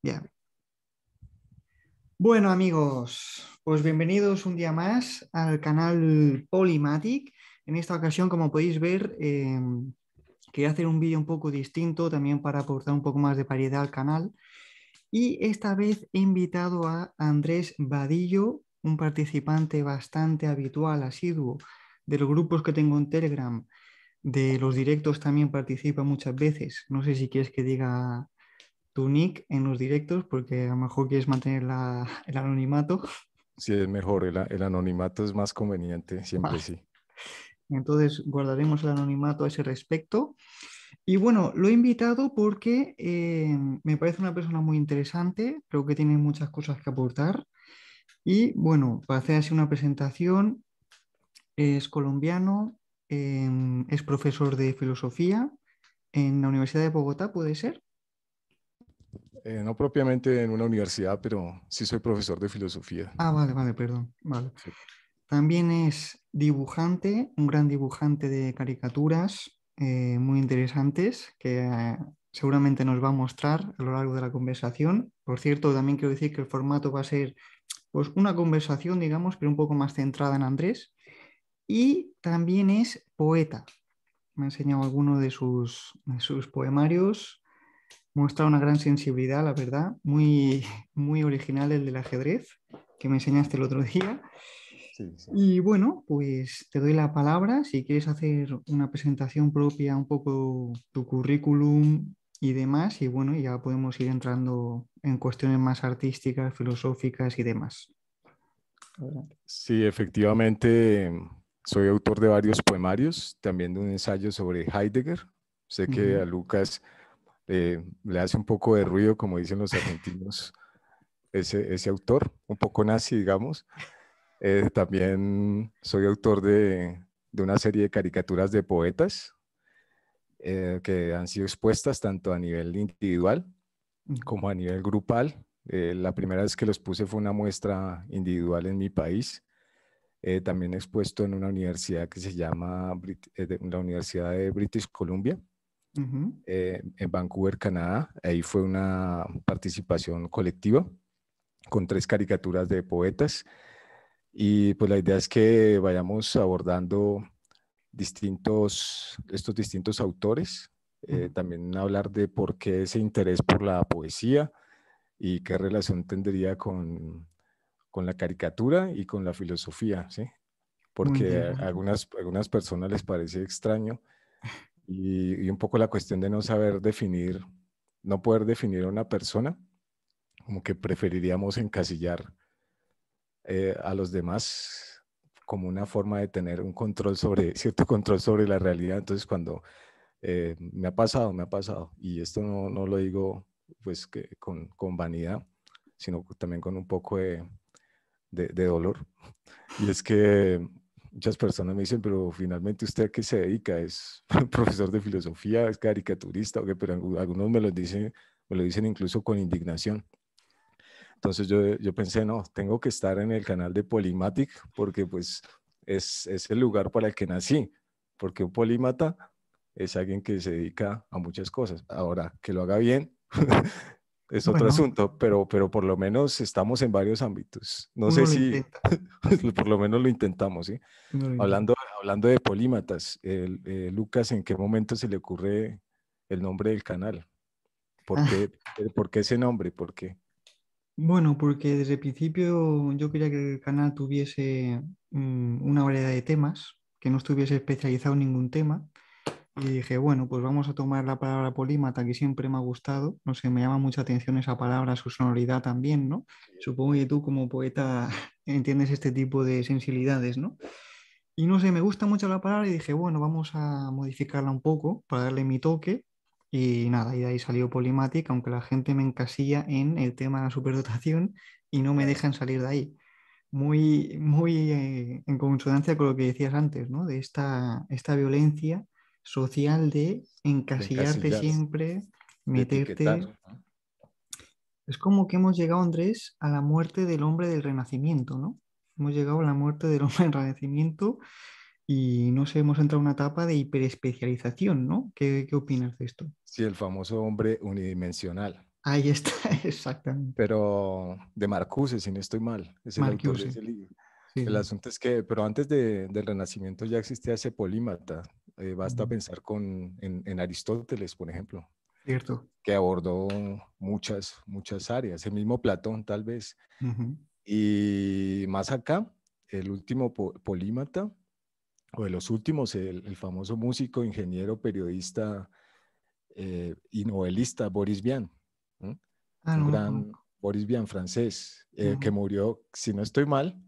Ya. Bueno, amigos, pues bienvenidos un día más al canal Polymatic. En esta ocasión, como podéis ver, quería hacer un vídeo un poco distinto también para aportar un poco más de variedad al canal. Y esta vez he invitado a Andrés Vadillo, un participante bastante habitual, asiduo de los grupos que tengo en Telegram. De los directos también participa muchas veces. No sé si quieres que diga tu nick en los directos porque a lo mejor quieres mantener el anonimato. Sí, es mejor, el anonimato es más conveniente, siempre Vale. sí. Entonces guardaremos el anonimato a ese respecto. Y bueno, lo he invitado porque me parece una persona muy interesante, creo que tiene muchas cosas que aportar. Y bueno, para hacer así una presentación, es colombiano, es profesor de filosofía en la Universidad de Bogotá, ¿puede ser? No propiamente en una universidad, pero sí soy profesor de filosofía. Ah, vale, vale, perdón. Vale. Sí. También es dibujante, un gran dibujante de caricaturas muy interesantes que seguramente nos va a mostrar a lo largo de la conversación. Por cierto, también quiero decir que el formato va a ser pues, una conversación, digamos, pero un poco más centrada en Andrés. Y también es poeta. Me ha enseñado algunos de sus poemarios. Muestra una gran sensibilidad, la verdad. Muy, muy original el del ajedrez que me enseñaste el otro día. Sí, sí. Y bueno, pues te doy la palabra si quieres hacer una presentación propia, un poco tu currículum y demás. Y bueno, ya podemos ir entrando en cuestiones más artísticas, filosóficas y demás. Adelante. Sí, efectivamente, soy autor de varios poemarios, también de un ensayo sobre Heidegger. Sé que Ujú. a Lucas le hace un poco de ruido, como dicen los argentinos, ese autor, un poco nazi, digamos. También soy autor de una serie de caricaturas de poetas que han sido expuestas tanto a nivel individual como a nivel grupal. La primera vez que los puse fue una muestra individual en mi país. También he expuesto en una universidad que se llama la Universidad de British Columbia, Ujú. en Vancouver, Canadá. Ahí fue una participación colectiva con 3 caricaturas de poetas. Y pues la idea es que vayamos abordando estos distintos autores, Ujú. también hablar de por qué ese interés por la poesía y qué relación tendría con la caricatura y con la filosofía, ¿sí? Muy Porque a interesante. algunas personas les parece extraño y un poco la cuestión de no saber definir, no poder definir a una persona, como que preferiríamos encasillar a los demás como una forma de tener un control sobre, cierto control sobre la realidad. Entonces, cuando me ha pasado, y esto no lo digo pues que con vanidad, sino también con un poco de dolor. Y es que muchas personas me dicen, pero finalmente usted a qué se dedica, es profesor de filosofía, es caricaturista, ¿o qué? Pero algunos me lo dicen incluso con indignación. Entonces yo pensé, no, tengo que estar en el canal de Polymatic porque pues es el lugar para el que nací, porque un polímata es alguien que se dedica a muchas cosas. Ahora, que lo haga bien es otro Bueno, asunto, pero por lo menos estamos en varios ámbitos. No sé uno lo si intenta. por lo menos lo intentamos, ¿sí? Uno lo intenta. Hablando de polímatas, Lucas, ¿en qué momento se le ocurre el nombre del canal? ¿Por Ah, qué, por qué ese nombre? ¿Por qué? bueno, porque desde el principio yo quería que el canal tuviese una variedad de temas, que no estuviese especializado en ningún tema. Y dije, bueno, pues vamos a tomar la palabra polímata, que siempre me ha gustado. No sé, me llama mucha atención esa palabra, su sonoridad también, ¿no? Supongo que tú como poeta entiendes este tipo de sensibilidades, ¿no? Y no sé, me gusta mucho la palabra y dije, bueno, vamos a modificarla un poco para darle mi toque. Y nada, y de ahí salió Polymatic, aunque la gente me encasilla en el tema de la superdotación y no me Claro. dejan salir de ahí. Muy, muy en consonancia con lo que decías antes, ¿no? De esta violencia social de De encasillarte encasillar, siempre, de etiquetar. meterte. Es como que hemos llegado, Andrés, a la muerte del hombre del Renacimiento, ¿no? Hemos llegado a la muerte del hombre del Renacimiento y no sé, hemos entrado en una etapa de hiperespecialización, ¿no? ¿Qué opinas de esto? Sí, el famoso hombre unidimensional. Ahí está, exactamente. pero de Marcuse, si no estoy mal, es el autor de Marcuse. ese libro. Sí, El sí. asunto es que, pero antes del Renacimiento ya existía ese polímata. Basta Mm, pensar en Aristóteles, por ejemplo, cierto. que abordó muchas áreas. El mismo Platón, tal vez. Ujú. Y más acá, el último polímata, o de los últimos, el famoso músico, ingeniero, periodista y novelista Boris Vian. ¿Mm? Ah, Un no lo gran conozco. Boris Vian francés, que Ujú. murió, si no estoy mal,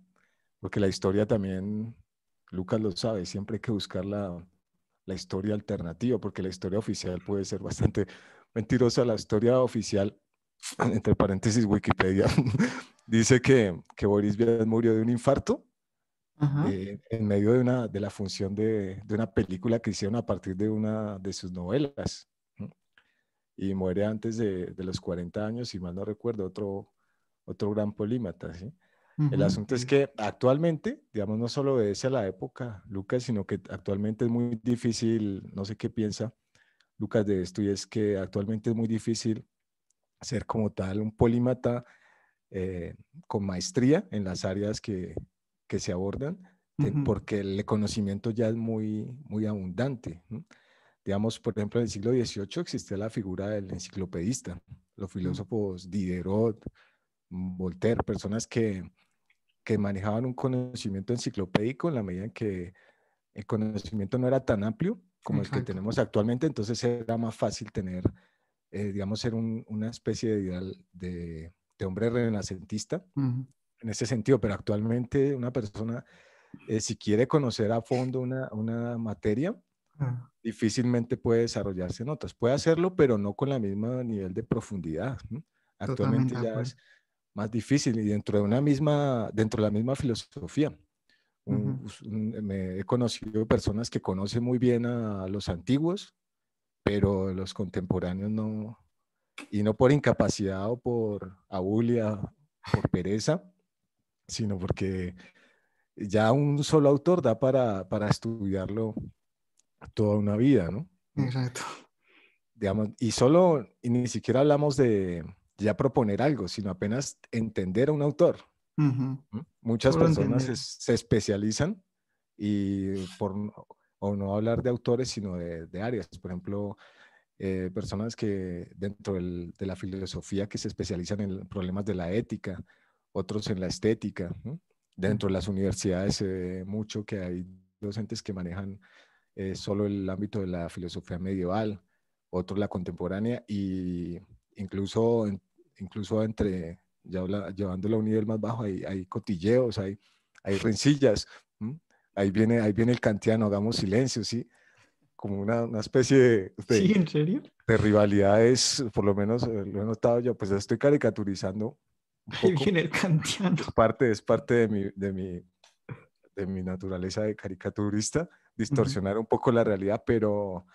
porque la historia también, Lucas lo sabe, siempre hay que buscar la historia alternativa, porque la historia oficial puede ser bastante mentirosa. La historia oficial, entre paréntesis Wikipedia, dice que Boris Vian murió de un infarto Ajá. en medio de la función de una película que hicieron a partir de una de sus novelas. ¿No? Y muere antes de los 40 años, si mal no recuerdo, otro gran polímata, ¿sí? El Ujú. asunto es que actualmente, digamos, no solo obedece a la época, Lucas, sino que actualmente es muy difícil, no sé qué piensa Lucas de esto, y es que actualmente es muy difícil ser como tal un polímata eh, con maestría en las áreas que se abordan, Ujú. porque el conocimiento ya es muy abundante. ¿No? Digamos, por ejemplo, en el siglo XVIII existía la figura del enciclopedista, los Mm, filósofos Diderot, Voltaire, personas que manejaban un conocimiento enciclopédico en la medida en que el conocimiento no era tan amplio como el que exacto. tenemos actualmente, entonces era más fácil tener, digamos, ser una especie de ideal de hombre renacentista Ujú. en ese sentido, pero actualmente una persona, si quiere conocer a fondo una materia, Ah, difícilmente puede desarrollarse en otras. Puede hacerlo, pero no con la misma nivel de profundidad. ¿No? totalmente Actualmente de ya acuerdo. es más difícil y dentro de la misma filosofía. Ujú. Me he conocido personas que conocen muy bien a los antiguos, pero los contemporáneos no, y no por incapacidad o por abulia, por pereza, sino porque ya un solo autor da para estudiarlo toda una vida, ¿no? ¿Mm? Exacto. Digamos, y ni siquiera hablamos de ya proponer algo, sino apenas entender a un autor. Ujú. ¿Mm? Muchas Solo personas entender. se especializan y o no hablar de autores, sino de áreas. Por ejemplo, personas que dentro de la filosofía que se especializan en problemas de la ética, otros en la estética. ¿No? Dentro de Ujú. las universidades se ve mucho que hay docentes que manejan solo el ámbito de la filosofía medieval, otros la contemporánea y incluso, incluso entre, llevándolo a un nivel más bajo, hay cotilleos, hay rencillas. ¿Mm? Ahí viene el kantiano, hagamos silencio, ¿sí? Como una especie ¿Sí, en serio? de rivalidades, por lo menos lo he notado yo, pues estoy caricaturizando un Ahí poco, viene el kantiano. es parte de mi naturaleza de caricaturista, Ujú. distorsionar un poco la realidad, pero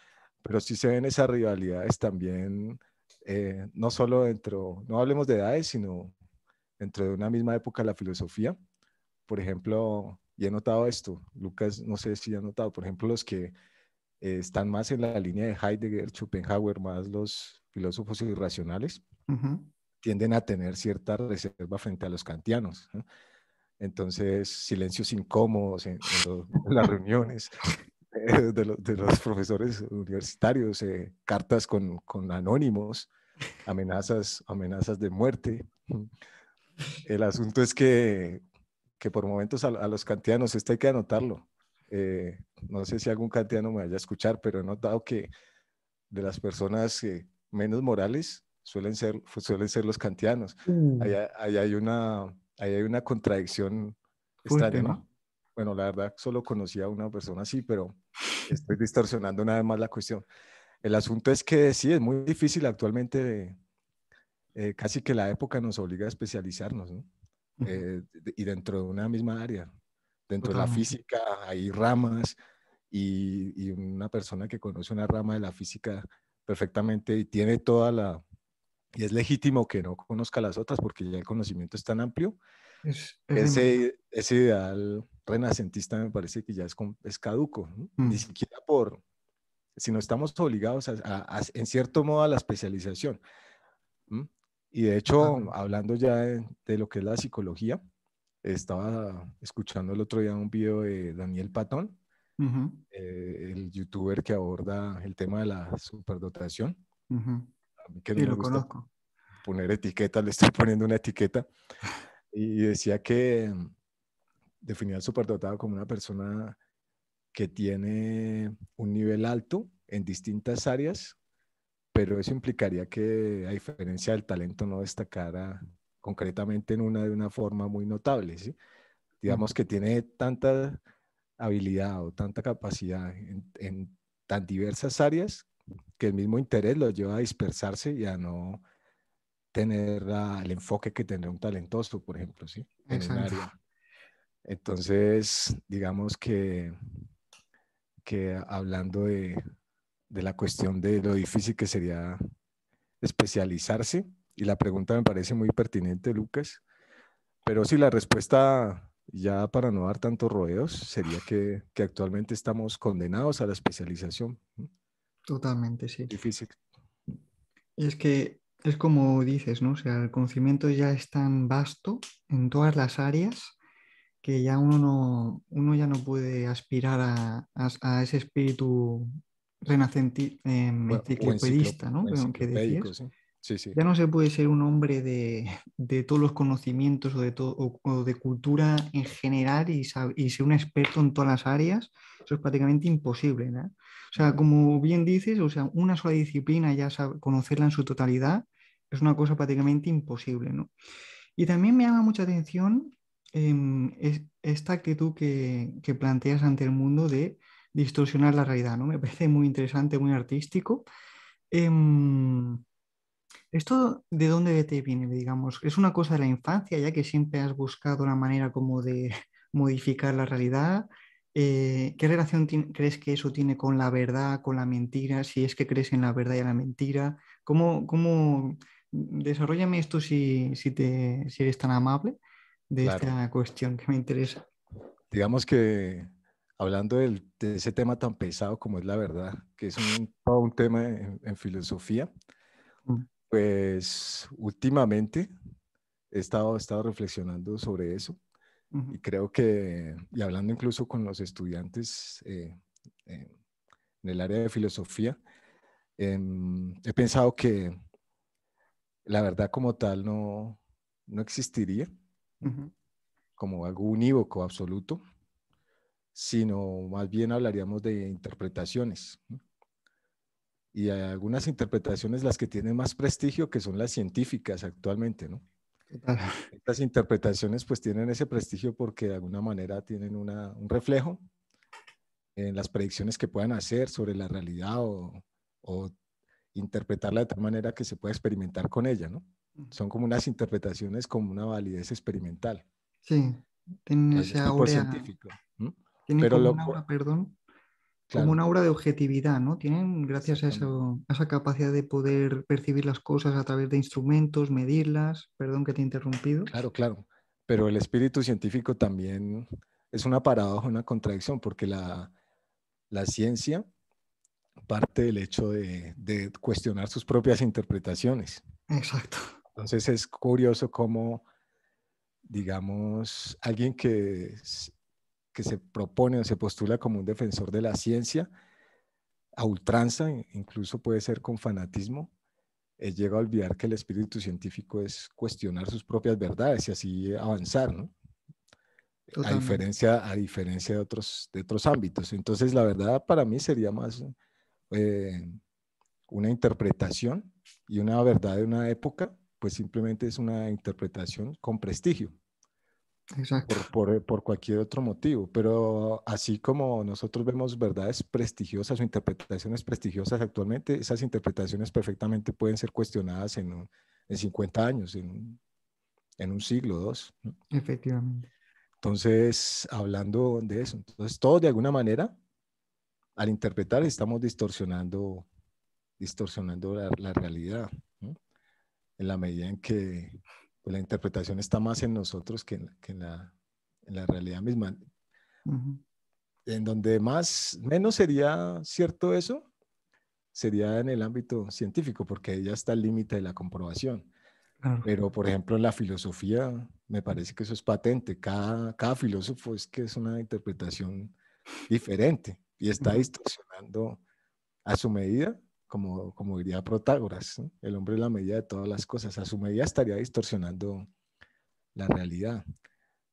sí se ven esas rivalidades también, no solo dentro, no hablemos de edades, sino dentro de una misma época de la filosofía. Por ejemplo, y he notado esto, Lucas, no sé si ha notado, por ejemplo, los que están más en la línea de Heidegger, Schopenhauer, más los filósofos irracionales, Ujú. tienden a tener cierta reserva frente a los kantianos. ¿No? Entonces, silencios incómodos en las reuniones de los profesores universitarios, cartas con anónimos, amenazas de muerte. El asunto es que por momentos a los kantianos, esto hay que anotarlo. No sé si algún kantiano me vaya a escuchar, pero he notado que de las personas menos morales suelen ser los kantianos. Uh, Ahí hay una contradicción fuerte, extraña, ¿no? ¿no? Bueno, la verdad, solo conocía a una persona así, pero estoy distorsionando una vez más la cuestión. El asunto es que sí, es muy difícil actualmente, casi que la época nos obliga a especializarnos, ¿no? Ujú. Y dentro de una misma área. Dentro de la Totalmente. física hay ramas y una persona que conoce una rama de la física perfectamente y tiene y es legítimo que no conozca las otras porque ya el conocimiento es tan amplio. Es demasiado. Ese ideal renacentista me parece que ya es caduco, ¿no? Ni Mm. siquiera si no estamos obligados en cierto modo a la especialización. ¿Mm? Y de hecho, Totalmente. hablando ya de lo que es la psicología, estaba escuchando el otro día un video de Daniel Patton, Ujú, el youtuber que aborda el tema de la superdotación. ujú. A mí que no Sí, me lo gusta conozco. poner etiquetas, le estoy poniendo una etiqueta. Y decía que definía al superdotado como una persona que tiene un nivel alto en distintas áreas, pero eso implicaría que, a diferencia del talento, no destacara concretamente en una de una forma muy notable, ¿sí? Digamos Ujú. que tiene tanta habilidad o tanta capacidad en tan diversas áreas que el mismo interés lo lleva a dispersarse y a no tener el enfoque que tendrá un talentoso, por ejemplo, ¿sí? En un Exacto. área. Entonces, digamos que hablando de la cuestión de lo difícil que sería especializarse, y la pregunta me parece muy pertinente, Lucas, pero sí, la respuesta, ya para no dar tantos rodeos, sería que actualmente estamos condenados a la especialización. Totalmente, sí. Difícil. Y es que es como dices, ¿no? O sea, el conocimiento ya es tan vasto en todas las áreas que ya uno ya no puede aspirar a ese espíritu enciclopedista, ¿no? O Que enciclopédico, decías. sí. Sí, sí. Ya no se puede ser un hombre de todos los conocimientos o de cultura en general y ser un experto en todas las áreas. Eso es prácticamente imposible, ¿no? O sea, Ujú. como bien dices, o sea, una sola disciplina, conocerla en su totalidad, es una cosa prácticamente imposible, ¿no? Y también me llama mucha atención esta actitud que planteas ante el mundo de distorsionar la realidad, ¿no? Me parece muy interesante, muy artístico. Em, ¿Esto de dónde te viene, digamos? ¿Es una cosa de la infancia, ya que siempre has buscado una manera como de modificar la realidad? ¿Qué relación crees que eso tiene con la verdad, con la mentira? Si es que crees en la verdad y en la mentira. Desarróllame esto si eres tan amable de Claro. esta cuestión que me interesa? Digamos que hablando de ese tema tan pesado como es la verdad, que es todo un tema en filosofía, Mm, pues últimamente he estado reflexionando sobre eso ujú, y creo que, y hablando incluso con los estudiantes eh, en el área de filosofía, he pensado que la verdad como tal no existiría, ¿no? ujú, Como algo unívoco, absoluto, sino más bien hablaríamos de interpretaciones, ¿no? Y hay algunas interpretaciones las que tienen más prestigio, que son las científicas actualmente, ¿no? total. Estas interpretaciones pues tienen ese prestigio porque de alguna manera tienen un reflejo en las predicciones que puedan hacer sobre la realidad o interpretarla de tal manera que se pueda experimentar con ella, ¿no? Son como unas interpretaciones como una validez experimental, Sí, tienen algo esa tipo áurea, científico. ¿M? tienen Pero como un aura, perdón, como un claro, aura de objetividad, ¿no? Tienen, gracias a exactamente. eso, a esa capacidad de poder percibir las cosas a través de instrumentos, medirlas. Perdón que te he interrumpido. Claro, claro. Pero el espíritu científico también es una paradoja, una contradicción, porque la ciencia parte del hecho de cuestionar sus propias interpretaciones. Exacto. Entonces es curioso cómo, digamos, alguien que se propone o se postula como un defensor de la ciencia, a ultranza, incluso puede ser con fanatismo, llega a olvidar que el espíritu científico es cuestionar sus propias verdades y así avanzar, ¿no? Totalmente. A diferencia de otros ámbitos. Entonces, la verdad para mí sería más eh, una interpretación y una verdad de una época, pues simplemente es una interpretación con prestigio Exacto. por cualquier otro motivo. Pero así como nosotros vemos verdades prestigiosas o interpretaciones prestigiosas actualmente, esas interpretaciones perfectamente pueden ser cuestionadas en 50 años, en un siglo, dos, ¿no? Efectivamente. Entonces, hablando de eso, entonces todos de alguna manera, al interpretar, estamos distorsionando la realidad, ¿no? En la medida en que pues, la interpretación está más en nosotros que en la realidad misma. Ujú. En donde menos sería cierto eso, sería en el ámbito científico, porque ahí ya está el límite de la comprobación. Claro. Pero, por ejemplo, en la filosofía me parece que eso es patente. Cada filósofo es que es una interpretación diferente y está Ujú. distorsionando a su medida, como diría Protágoras, ¿no? El hombre es la medida de todas las cosas. A su medida estaría distorsionando la realidad.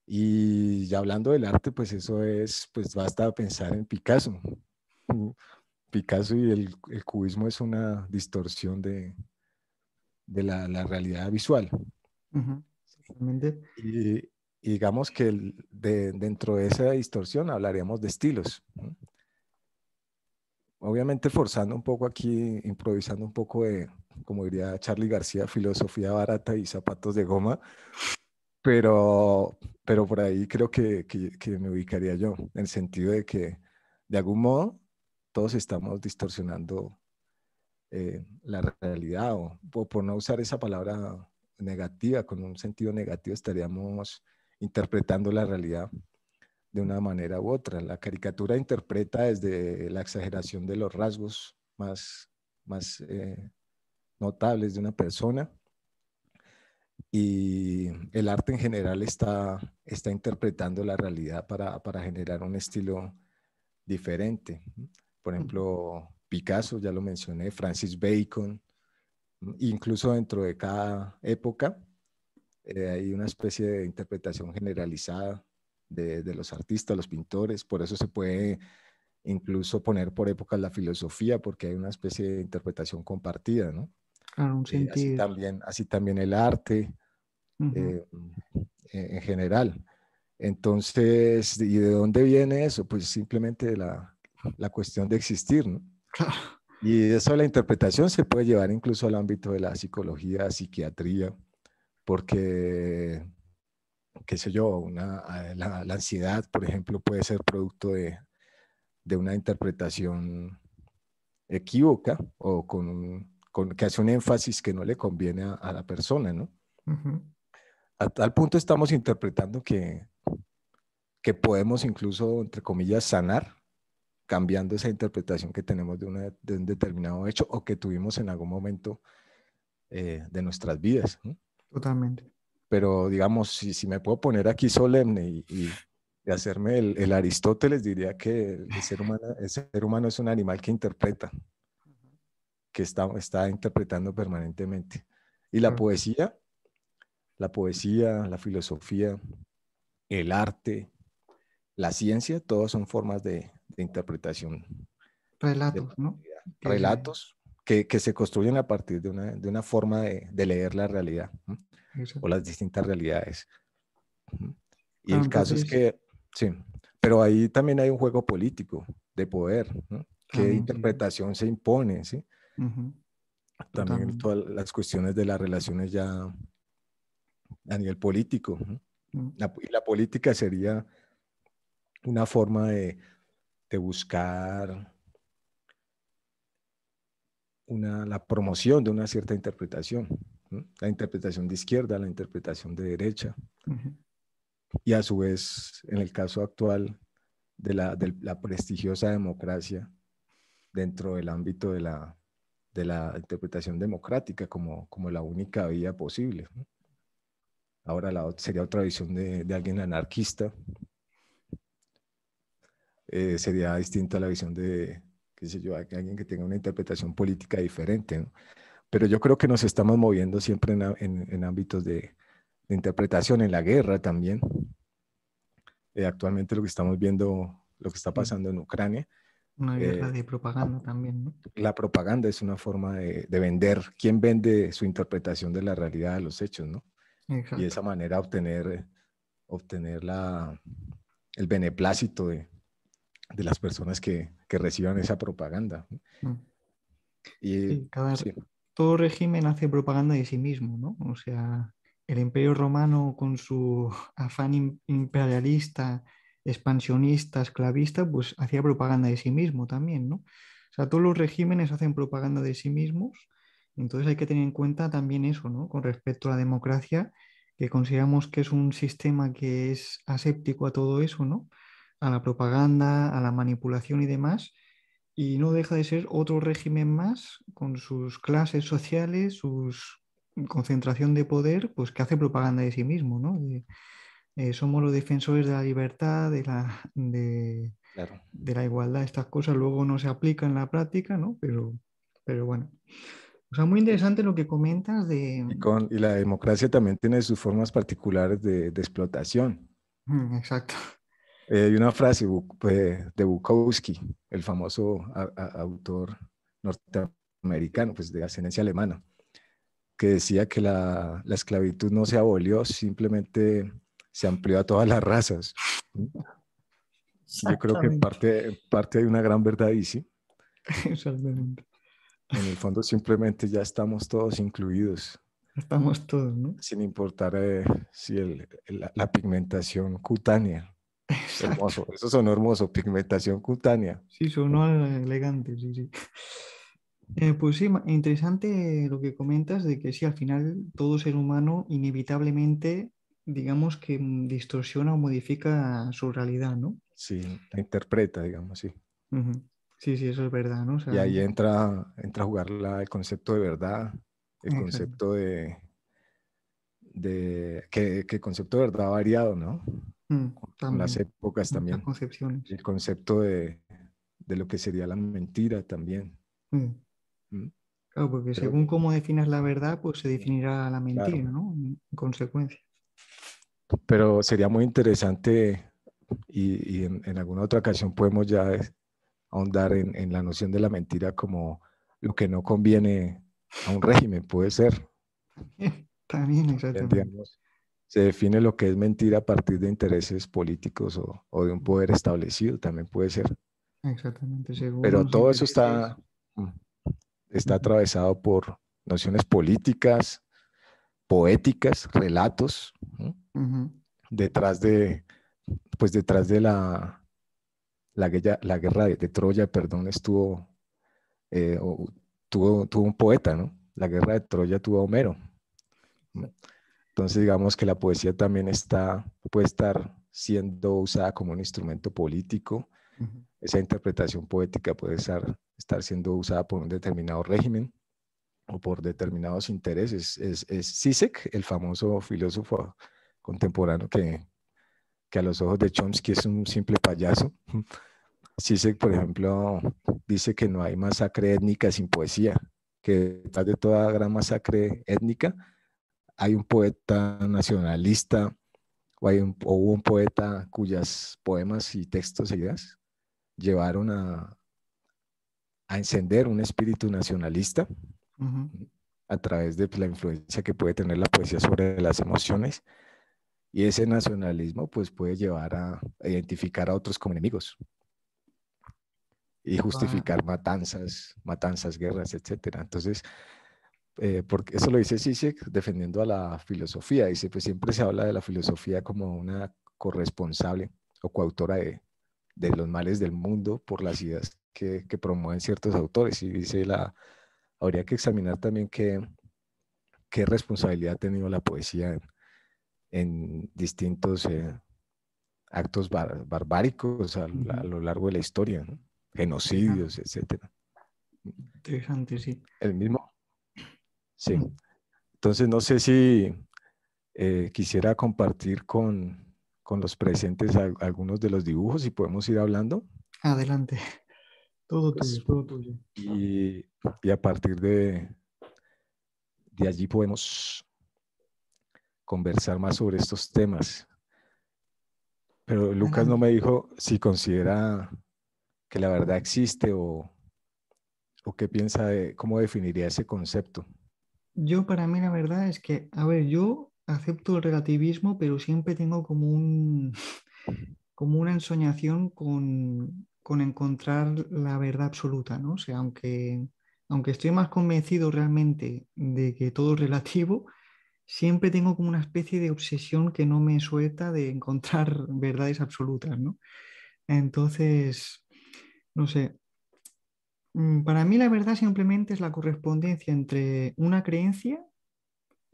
Y ya hablando del arte, pues eso es, pues basta pensar en Picasso. Picasso y el cubismo es una distorsión de la realidad visual. Ujú. Totalmente. Y, y digamos que dentro de esa distorsión hablaríamos de estilos, ¿no? Obviamente forzando un poco aquí, improvisando un poco de, como diría Charly García, filosofía barata y zapatos de goma, pero, pero por ahí creo que me ubicaría yo, en el sentido de que de algún modo todos estamos distorsionando la realidad, o por no usar esa palabra negativa, con un sentido negativo, estaríamos interpretando la realidad de una manera u otra. La caricatura interpreta desde la exageración de los rasgos más notables de una persona, y el arte en general está interpretando la realidad para generar un estilo diferente. Por Ujú. ejemplo, Picasso, ya lo mencioné, Francis Bacon, incluso dentro de cada época hay una especie de interpretación generalizada de los artistas, los pintores. Por eso se puede incluso poner por épocas la filosofía, porque hay una especie de interpretación compartida, ¿no? Claro, un Así sentir. también, así también el arte Ujú. eh, en general. Entonces, ¿y de dónde viene eso? Pues simplemente de la cuestión de existir, ¿no? Claro. Y eso de la interpretación se puede llevar incluso al ámbito de la psicología, psiquiatría, porque, qué sé yo, la ansiedad, por ejemplo, puede ser producto de una interpretación equívoca o que hace un énfasis que no le conviene a la persona, ¿no? Ujú. A tal punto estamos interpretando que podemos incluso, entre comillas, sanar cambiando esa interpretación que tenemos de un determinado hecho o que tuvimos en algún momento de nuestras vidas, ¿no? Totalmente. Pero digamos, si me puedo poner aquí solemne y hacerme el Aristóteles, diría que el ser humano es un animal que interpreta, que está interpretando permanentemente. Y Claro. la filosofía, el arte, la ciencia, todos son formas de interpretación de la Relatos, ¿no? realidad. Que se... Relatos que se construyen a partir de una forma de leer la realidad, ¿no? O Exacto. las distintas realidades. ¿No? Y Claro, el caso es entonces, que, sí, pero ahí también hay un juego político de poder, ¿no? ¿Qué también sí. interpretación se impone? ¿Sí? Ujú. También Totalmente. todas las cuestiones de las relaciones ya a nivel político, ¿no? Mm. Y la política sería una forma de buscar la promoción de una cierta interpretación, ¿no? La interpretación de izquierda, la interpretación de derecha, Ujú. y a su vez, en el caso actual de la prestigiosa democracia dentro del ámbito de la interpretación democrática como la única vía posible, ¿no? Ahora sería otra visión de alguien anarquista, sería distinta a la visión de, qué sé yo, alguien que tenga una interpretación política diferente, ¿no? Pero yo creo que nos estamos moviendo siempre en ámbitos de interpretación, en la guerra también. Actualmente lo que estamos viendo, lo que está Sí. pasando en Ucrania, Una guerra eh, de propaganda también, ¿no? la propaganda es una forma de vender. ¿Quién vende su interpretación de la realidad de los hechos, no? Y de Exacto. esa manera obtener el beneplácito de las personas que reciban esa propaganda, ¿no? Mm. Y Sí, sí, todo régimen hace propaganda de sí mismo, ¿no? O sea, el Imperio Romano con su afán imperialista, expansionista, esclavista, pues hacía propaganda de sí mismo también, ¿no? O sea, todos los regímenes hacen propaganda de sí mismos, entonces hay que tener en cuenta también eso, ¿no? Con respecto a la democracia, que consideramos que es un sistema que es aséptico a todo eso, ¿no? A la propaganda, a la manipulación y demás, y no deja de ser otro régimen más con sus clases sociales, sus concentración de poder, pues que hace propaganda de sí mismo, ¿no? Somos los defensores de la libertad, Claro. de la igualdad, estas cosas luego no se aplican en la práctica, ¿no? Pero bueno. O sea, muy interesante lo que comentas de... Y la democracia también tiene sus formas particulares de explotación. Exacto. Hay una frase de Bukowski, el famoso autor norteamericano, pues de ascendencia alemana, que decía que la esclavitud no se abolió, simplemente se amplió a todas las razas. Yo creo que Exactamente. parte hay una gran verdad y sí. Exactamente. En el fondo simplemente ya estamos todos incluidos, Estamos todos, ¿no? sin importar si la pigmentación cutánea. Exacto. Hermoso, eso sonó hermoso, pigmentación cutánea. Sí, sonó elegante, sí, sí. Pues sí, interesante lo que comentas de que sí, al final todo ser humano inevitablemente, digamos que distorsiona o modifica su realidad, ¿no? Sí, la interpreta, digamos, sí. Ujú. Sí, sí, eso es verdad, ¿no? O Y sea, ahí entra a jugar el concepto de verdad, el exacto. concepto que el concepto de verdad ha variado, ¿no? Con las También, épocas muchas también. concepciones. El concepto de lo que sería la mentira también. Mm. ¿Mm? Claro, porque Creo según que, cómo definas la verdad, pues se definirá la claro. mentira, ¿no? En consecuencia. Pero sería muy interesante y en alguna otra ocasión podemos ya ahondar en la noción de la mentira como lo que no conviene a un régimen, puede ser. También, También, exactamente. digamos, se define lo que es mentira a partir de intereses políticos o de un poder establecido, también puede ser. Exactamente, según Pero los todo eso intereses. mm, está Ujú, atravesado por nociones políticas, poéticas, relatos, ¿no? ujú. Detrás detrás de la guerra de Troya, perdón, eh, o- tuvo un poeta, ¿no? La guerra de Troya tuvo a Homero. ¿No? Entonces, digamos que la poesía también puede estar siendo usada como un instrumento político. Ujú. Esa interpretación poética puede estar siendo usada por un determinado régimen o por determinados intereses. Es Zizek, el famoso filósofo contemporáneo que a los ojos de Chomsky es un simple payaso. Zizek, por ejemplo, dice que no hay masacre étnica sin poesía, que detrás de toda gran masacre étnica hay un poeta nacionalista o hubo un poeta cuyas poemas y textos e ideas llevaron a encender un espíritu nacionalista Ujú. a través de la influencia que puede tener la poesía sobre las emociones. Y ese nacionalismo pues puede llevar a identificar a otros como enemigos y Pa- justificar matanzas, guerras, etcétera. Entonces, porque eso lo dice Zizek defendiendo a la filosofía. Dice, pues siempre se habla de la filosofía como una corresponsable o coautora de los males del mundo por las ideas que promueven ciertos autores. Y dice, habría que examinar también qué responsabilidad ha tenido la poesía en distintos actos barbáricos a Ujú. lo largo de la historia, ¿no? Sí, claro. Genocidios, etcétera. Interesante, sí. El mismo, sí. Mm. Entonces, no sé si quisiera compartir con los presentes algunos de los dibujos y podemos ir hablando. Adelante. Todo tuyo, Pues, todo tuyo. y a partir de allí podemos conversar más sobre estos temas. Pero Lucas no Adelante. me dijo si considera que la verdad existe o qué piensa de cómo definiría ese concepto. Yo para mí la verdad es que, a ver, yo acepto el relativismo, pero siempre tengo como como una ensoñación con encontrar la verdad absoluta, ¿no? O sea, aunque estoy más convencido realmente de que todo es relativo, siempre tengo como una especie de obsesión que no me suelta de encontrar verdades absolutas, ¿no? Entonces, no sé, para mí la verdad simplemente es la correspondencia entre una creencia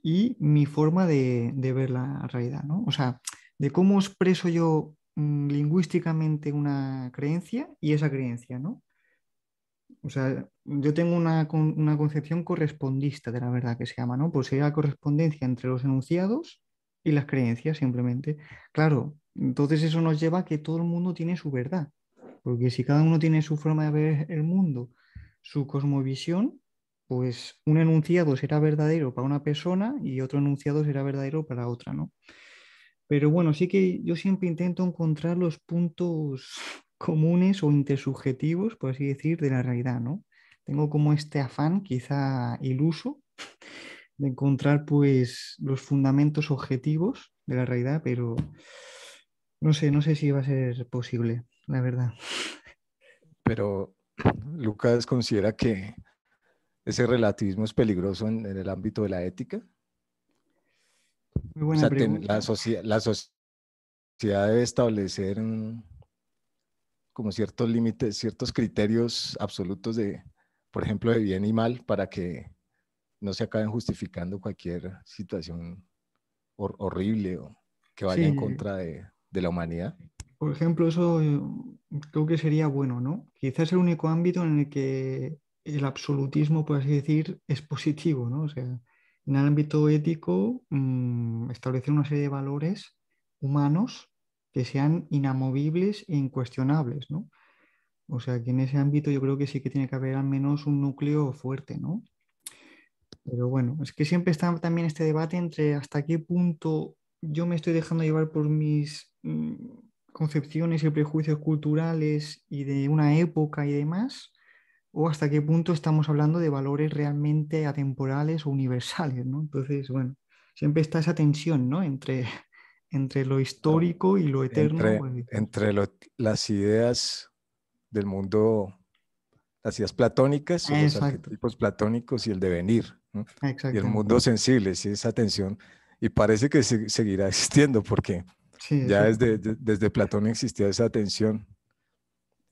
y mi forma de ver la realidad, ¿no? O sea, de cómo expreso yo lingüísticamente una creencia y esa creencia, ¿no? O sea, yo tengo una concepción correspondista de la verdad que se llama, ¿no? Pues sería la correspondencia entre los enunciados y las creencias, simplemente. Claro, entonces eso nos lleva a que todo el mundo tiene su verdad, porque si cada uno tiene su forma de ver el mundo, su cosmovisión, pues un enunciado será verdadero para una persona y otro enunciado será verdadero para otra, ¿no? Pero bueno, sí que yo siempre intento encontrar los puntos comunes o intersubjetivos, por así decir, de la realidad, ¿no? Tengo como este afán, quizá iluso, de encontrar pues los fundamentos objetivos de la realidad, pero no sé si va a ser posible, la verdad. Pero Lucas considera que ese relativismo es peligroso en el ámbito de la ética. Muy O buena sea, pregunta. la sociedad debe establecer como ciertos límites, ciertos criterios absolutos de, por ejemplo, de bien y mal para que no se acaben justificando cualquier situación horrible o que vaya en Sí, contra de la humanidad. por ejemplo, eso creo que sería bueno, ¿no? Quizás el único ámbito en el que el absolutismo, por así decir, es positivo, ¿no? O sea, en el ámbito ético, establecer una serie de valores humanos que sean inamovibles e incuestionables, ¿no? O sea, que en ese ámbito yo creo que sí que tiene que haber al menos un núcleo fuerte, ¿no? Pero bueno, es que siempre está también este debate entre hasta qué punto yo me estoy dejando llevar por mis concepciones y prejuicios culturales y de una época y demás, o hasta qué punto estamos hablando de valores realmente atemporales o universales, ¿no? Entonces, bueno, siempre está esa tensión, ¿no? Entre, entre lo Claro. histórico y lo eterno, Entre, por decir. entre las ideas del mundo, las ideas platónicas o los Exacto, arquetipos platónicos y el devenir, ¿no? Y el exactamente. mundo sensible, sí, esa tensión. Y parece que seguirá existiendo porque Sí, ya eso es. desde Platón existía esa tensión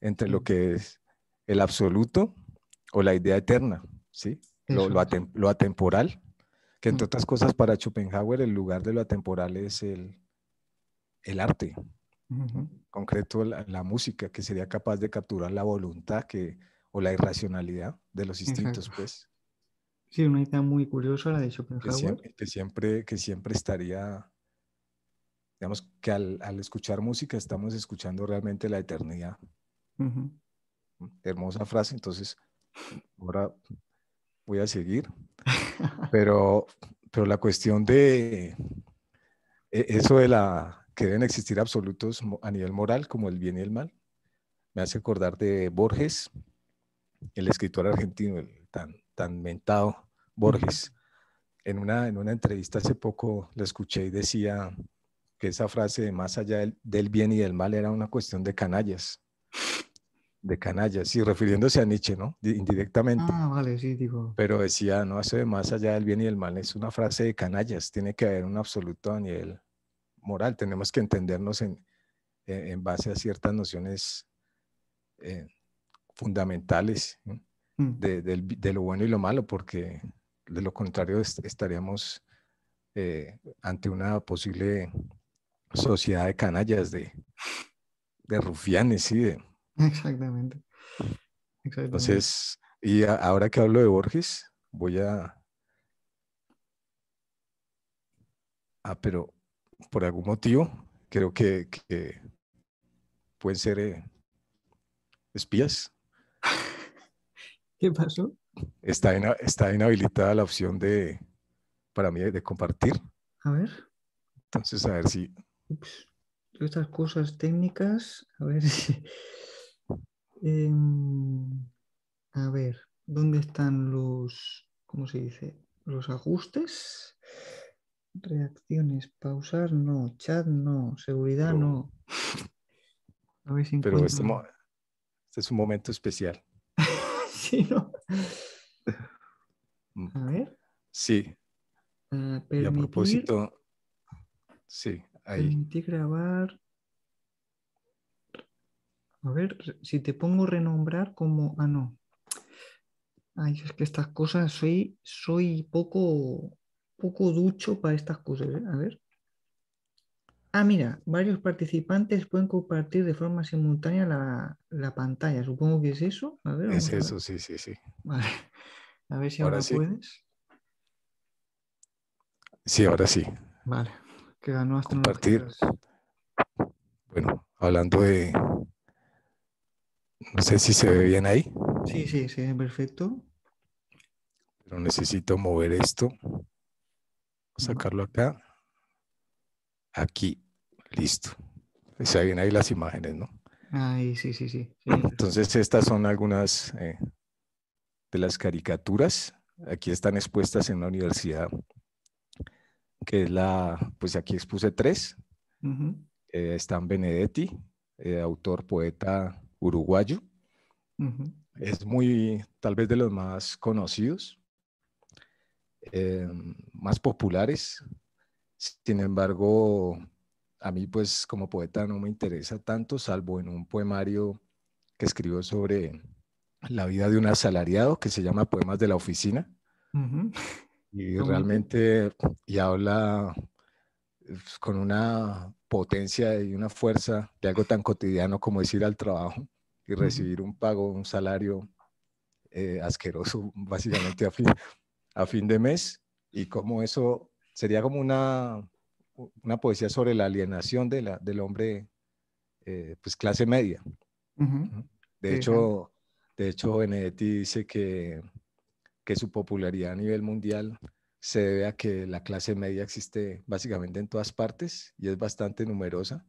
entre lo Sí, que es el absoluto o la idea eterna, ¿sí? eso es. Lo atemporal, que entre Mm, otras cosas para Schopenhauer el lugar de lo atemporal es el arte, ujú, ¿no? Concreto la música, que sería capaz de capturar la voluntad o la irracionalidad de los instintos, exacto. pues, Sí, una idea muy curiosa la de que Schopenhauer. siempre, que siempre estaría, digamos, que al escuchar música estamos escuchando realmente la eternidad. Ujú. Hermosa frase, entonces ahora voy a seguir, pero, pero la cuestión de eso de que deben existir absolutos a nivel moral, como el bien y el mal, me hace acordar de Borges, el escritor argentino, el tan mentado Ujú. Borges. En una entrevista hace poco lo escuché y decía que esa frase de más allá del bien y del mal era una cuestión de canallas, y refiriéndose a Nietzsche, ¿no? Indirectamente. Ah, vale, sí, digo. Pero decía, no, eso de más allá del bien y del mal es una frase de canallas, tiene que haber un absoluto a nivel moral, tenemos que entendernos en base a ciertas nociones eh, fundamentales, ¿no? Mm. De lo bueno y lo malo, porque de lo contrario estaríamos ante una posible sociedad de canallas, de rufianes, ¿sí? Exactamente, exactamente. Entonces, y ahora que hablo de Borges, pero por algún motivo, creo que pueden ser espías. ¿Qué pasó? Está inhabilitada la opción para mí de compartir. A ver, Entonces, a ver si, ups, todas estas cosas técnicas, a ver si... em, a ver, ¿dónde están los, ¿cómo se dice? Los ajustes, reacciones, pausar, no, chat, no, seguridad, pero, no. A ver si pero encuentro... este es un momento especial. Sí, ¿no? Mm, A ver, sí, y a permitir, propósito, sí, ahí. permitir grabar. A ver, si te pongo renombrar como... Ah, no. Ay, es que estas cosas soy poco ducho para estas cosas, ¿eh? A ver. Ah, mira, varios participantes pueden compartir de forma simultánea la pantalla. Supongo que es eso. A ver, Es vamos a ver. eso, sí, sí, sí. Vale. A ver si Ahora ahora sí. puedes. Sí, ahora sí. Vale. Que las nuevas Compartir. tecnologías. Bueno, hablando de, no sé si se ve bien ahí, Sí, sí, sí, perfecto. pero necesito mover esto, sacarlo acá, aquí, listo. Se ven ahí las imágenes, ¿no? Ahí, sí, sí, sí. Sí, perfecto. Entonces, estas son algunas de las caricaturas. Aquí están expuestas en la universidad, que es pues aquí expuse tres. Ujú, Están Benedetti, autor, poeta uruguayo. ujú, Es muy, tal vez de los más conocidos, eh, más populares. Sin embargo, a mí pues como poeta no me interesa tanto, salvo en un poemario que escribió sobre la vida de un asalariado que se llama Poemas de la Oficina. ujú. Y Qué bonito. realmente, y habla con una potencia y una fuerza de algo tan cotidiano como es ir al trabajo y Ujú, recibir un pago, un salario asqueroso, básicamente a fin de mes, y cómo eso sería como una poesía sobre la alienación del hombre, pues clase media. ujú. De Interesante. hecho, de hecho, Benedetti dice que su popularidad a nivel mundial se debe a que la clase media existe básicamente en todas partes y es bastante numerosa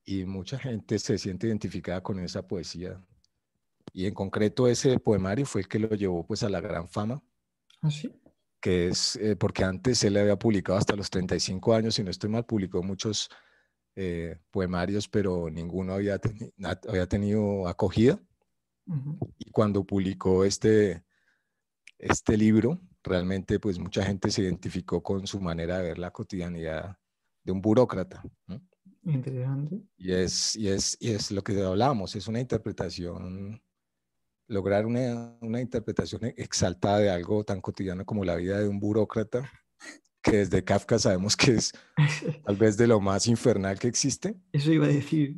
y mucha gente se siente identificada con esa poesía. Y en concreto ese poemario fue el que lo llevó pues a la gran fama, ¿Ah, sí? que es porque antes él había publicado hasta los 35 años, si no estoy mal, publicó muchos poemarios, pero ninguno había tenido acogida. Ujú, Y cuando publicó este libro, realmente pues mucha gente se identificó con su manera de ver la cotidianidad de un burócrata, ¿no? interesante. Y es lo que hablábamos, es una interpretación, lograr una interpretación exaltada de algo tan cotidiano como la vida de un burócrata, que desde Kafka sabemos que es tal vez de lo más infernal que existe, Eso iba a decir,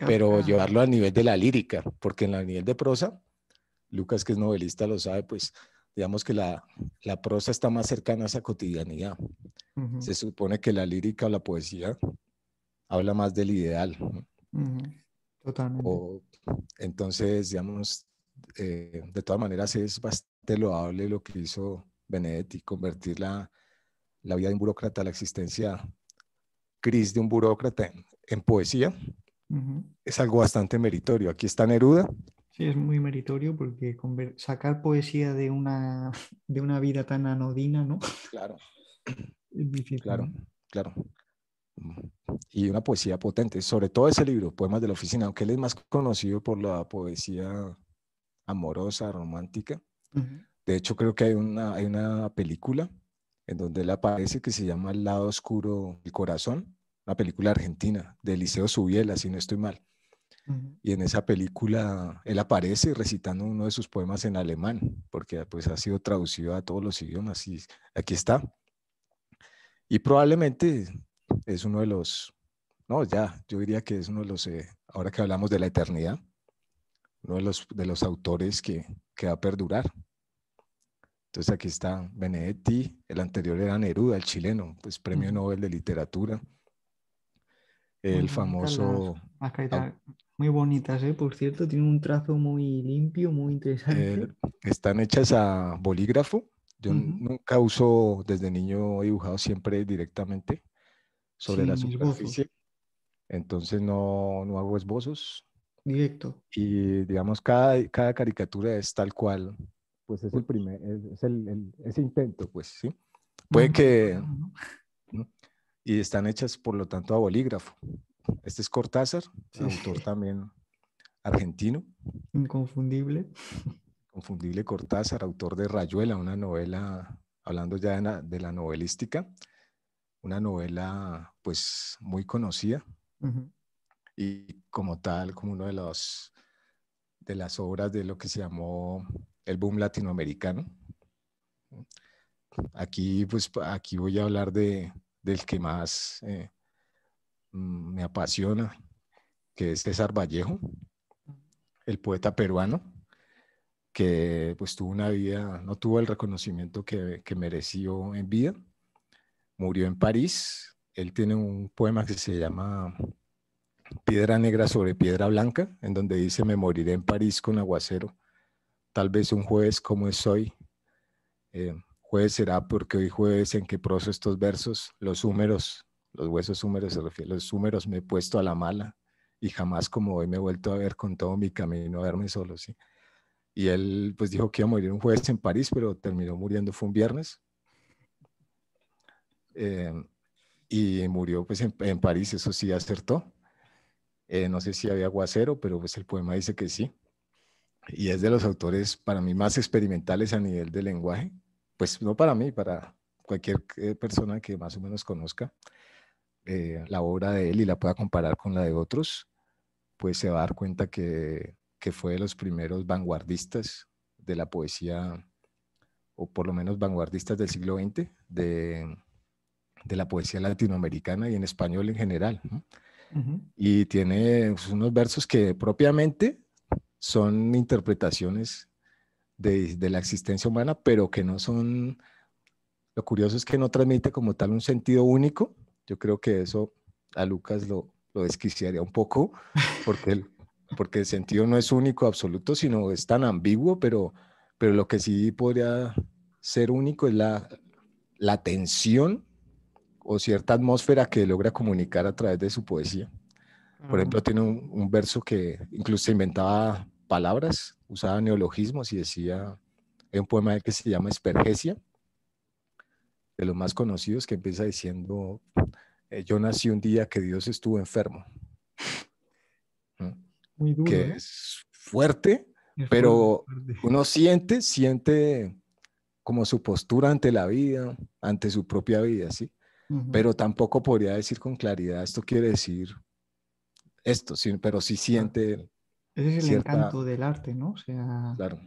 pero Kafka. llevarlo al nivel de la lírica, porque en el nivel de prosa, Lucas que es novelista lo sabe, pues digamos que la prosa está más cercana a esa cotidianidad. Ujú, Se supone que la lírica o la poesía habla más del ideal, ¿no? ujú. Totalmente. O, entonces, digamos, de todas maneras es bastante loable lo que hizo Benedetti, convertir la vida de un burócrata, la existencia gris de un burócrata en poesía, Ujú. es algo bastante meritorio. Aquí está Neruda. Sí, es muy meritorio porque sacar poesía de una vida tan anodina, ¿no? Claro, Es difícil, claro, ¿no? claro. Y una poesía potente, sobre todo ese libro, Poemas de la Oficina, aunque él es más conocido por la poesía amorosa, romántica. Ujú. De hecho, creo que hay una película en donde él aparece que se llama El lado oscuro del corazón, una película argentina de Eliseo Subiela, si no estoy mal. Ujú. Y en esa película él aparece recitando uno de sus poemas en alemán, porque pues ha sido traducido a todos los idiomas y aquí está. Y probablemente es uno de los, no, ya, yo diría que es uno de los, ahora que hablamos de la eternidad, uno de los autores que va a perdurar. Entonces aquí está Benedetti, el anterior era Neruda, el chileno, pues premio Ujú. Nobel de Literatura, Muy el bonitas famoso, las caídas, muy bonitas, ¿eh? Por cierto, tiene un trazo muy limpio, muy eh, interesante. están hechas a bolígrafo. Yo Ujú. nunca uso, desde niño he dibujado siempre directamente sobre la Sin esbozos, superficie, entonces no hago esbozos directo. y digamos cada caricatura es tal cual, pues es el Pues, primer, es ese intento, pues sí. más Puede bonito que, aún, ¿no? ¿no? Y están hechas por lo tanto a bolígrafo. Este es Cortázar, Sí, autor sí, también argentino, inconfundible. confundible Cortázar, autor de Rayuela, una novela, hablando ya de la novelística, una novela pues muy conocida Ujú. y como tal, como uno de las obras de lo que se llamó el boom latinoamericano. Aquí, pues, aquí voy a hablar del que más me apasiona, que es César Vallejo, el poeta peruano, que pues tuvo una vida, no tuvo el reconocimiento que mereció en vida. Murió en París. Él tiene un poema que se llama Piedra negra sobre piedra blanca, en donde dice: me moriré en París con aguacero, tal vez un jueves como es hoy. Jueves será porque hoy jueves en que proso estos versos, los húmeros, los huesos húmeros se refiere, los húmeros me he puesto a la mala y jamás como hoy me he vuelto a ver con todo mi camino a verme solo, ¿sí? Y él pues dijo que iba a morir un jueves en París, pero terminó muriendo, fue un viernes. Eh, y murió pues en París, eso sí acertó. No sé si había aguacero, pero pues el poema dice que sí. Y es de los autores para mí más experimentales a nivel de lenguaje. Pues no para mí, para cualquier persona que más o menos conozca la obra de él y la pueda comparar con la de otros, pues se va a dar cuenta que fue de los primeros vanguardistas de la poesía, o por lo menos vanguardistas del siglo XX, de la poesía latinoamericana y en español en general, ¿no? Ujú. Y tiene pues, unos versos que propiamente son interpretaciones de la existencia humana, pero que no son, lo curioso es que no transmite como tal un sentido único. Yo creo que eso a Lucas lo desquiciaría un poco, porque porque el sentido no es único absoluto, sino es tan ambiguo, pero lo que sí podría ser único es la tensión o cierta atmósfera que logra comunicar a través de su poesía. Por Claro. ejemplo, tiene un verso que incluso se inventaba palabras, usaba neologismos y decía, hay un poema de él que se llama Espergesia, de los más conocidos, que empieza diciendo, yo nací un día que Dios estuvo enfermo, ¿no? Muy duro, Que ¿eh? es fuerte, Es fuerte, es pero fuerte. uno siente como su postura ante la vida, ante su propia vida, ¿sí? Ujú. Pero tampoco podría decir con claridad, esto quiere decir esto, sí, pero sí Claro. siente Ese es el cierta, encanto del arte, ¿no? O sea, claro,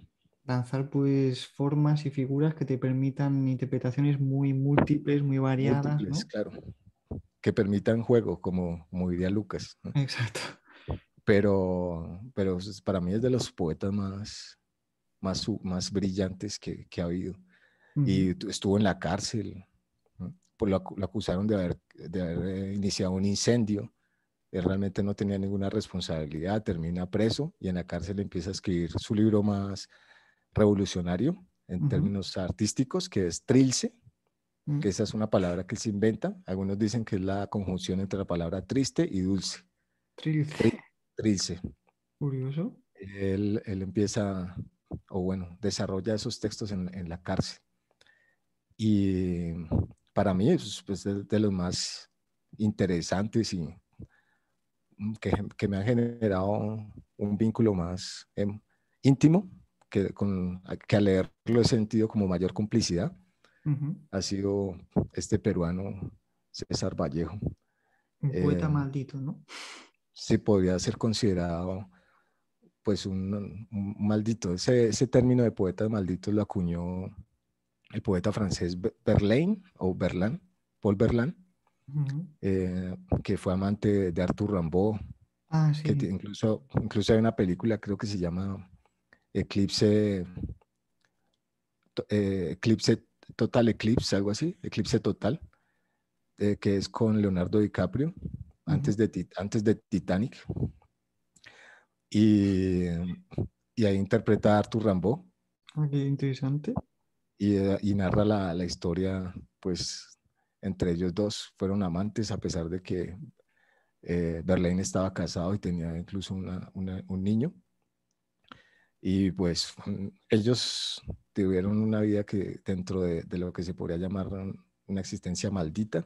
lanzar pues formas y figuras que te permitan interpretaciones muy múltiples, muy variadas, múltiples, ¿no? claro, que permitan juego, como diría Lucas, ¿no? Exacto. Pero para mí es de los poetas más brillantes que ha habido. Ujú. Y estuvo en la cárcel, ¿no? Pues lo acusaron de haber iniciado un incendio. Él realmente no tenía ninguna responsabilidad, termina preso y en la cárcel empieza a escribir su libro más revolucionario en Ujú. términos artísticos, que es Trilce, Mm. que esa es una palabra que él se inventa. Algunos dicen que es la conjunción entre la palabra triste y dulce. Trilce. Trilce. Curioso. Él empieza, o bueno, desarrolla esos textos en la cárcel. Y para mí es pues, de los más interesantes y que me han generado un vínculo más íntimo, que al leerlo he sentido como mayor complicidad, Ujú. ha sido este peruano César Vallejo. Un poeta Eh, maldito, ¿no? sí podría ser considerado pues un maldito. Ese término de poetas malditos lo acuñó el poeta francés Verlaine o Verlaine, Paul Verlaine, Ujú. que fue amante de Arthur Rimbaud, Ah, que sí. incluso hay una película, creo que se llama Eclipse, Eclipse Total Eclipse, algo así, Eclipse Total, que es con Leonardo DiCaprio, Ujú. antes de Titanic, y, y ahí interpreta a Arthur Rimbaud Ah, qué interesante. y narra la historia, pues, entre ellos dos fueron amantes a pesar de que Verlaine estaba casado y tenía incluso un niño. Y pues ellos tuvieron una vida que dentro de lo que se podría llamar una existencia maldita.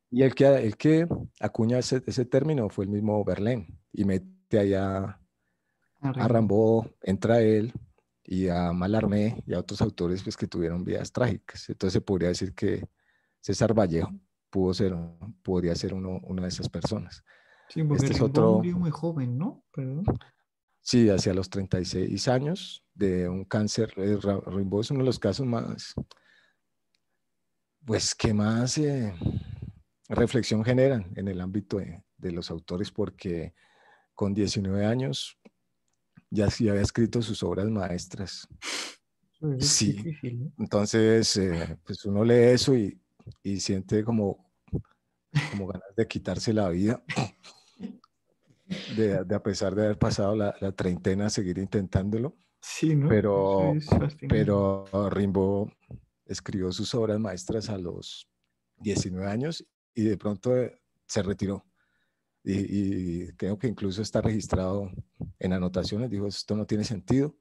Y el que acuña ese término fue el mismo Verlaine y mete allá Ah, a Rimbaud. Rimbaud, entra él y a Mallarmé y a otros autores pues, que tuvieron vidas trágicas. Entonces se podría decir que César Vallejo podría ser una de esas personas. Sí, porque Este es Rimbaud otro, murió muy joven, ¿no? Perdón. sí, hacia los 36 años de un cáncer. Rimbaud es uno de los casos más, pues que más reflexión generan en el ámbito de los autores, porque con 19 años ya sí había escrito sus obras maestras. Eso es Sí, difícil, ¿eh? entonces pues uno lee eso y siente como ganas de quitarse la vida, de a pesar de haber pasado la treintena, seguir intentándolo. Sí, ¿no? Eso Pero, es fascinante. pero Rimbaud escribió sus obras maestras a los 19 años y de pronto se retiró. Y creo que incluso está registrado en anotaciones. Dijo, esto no tiene sentido,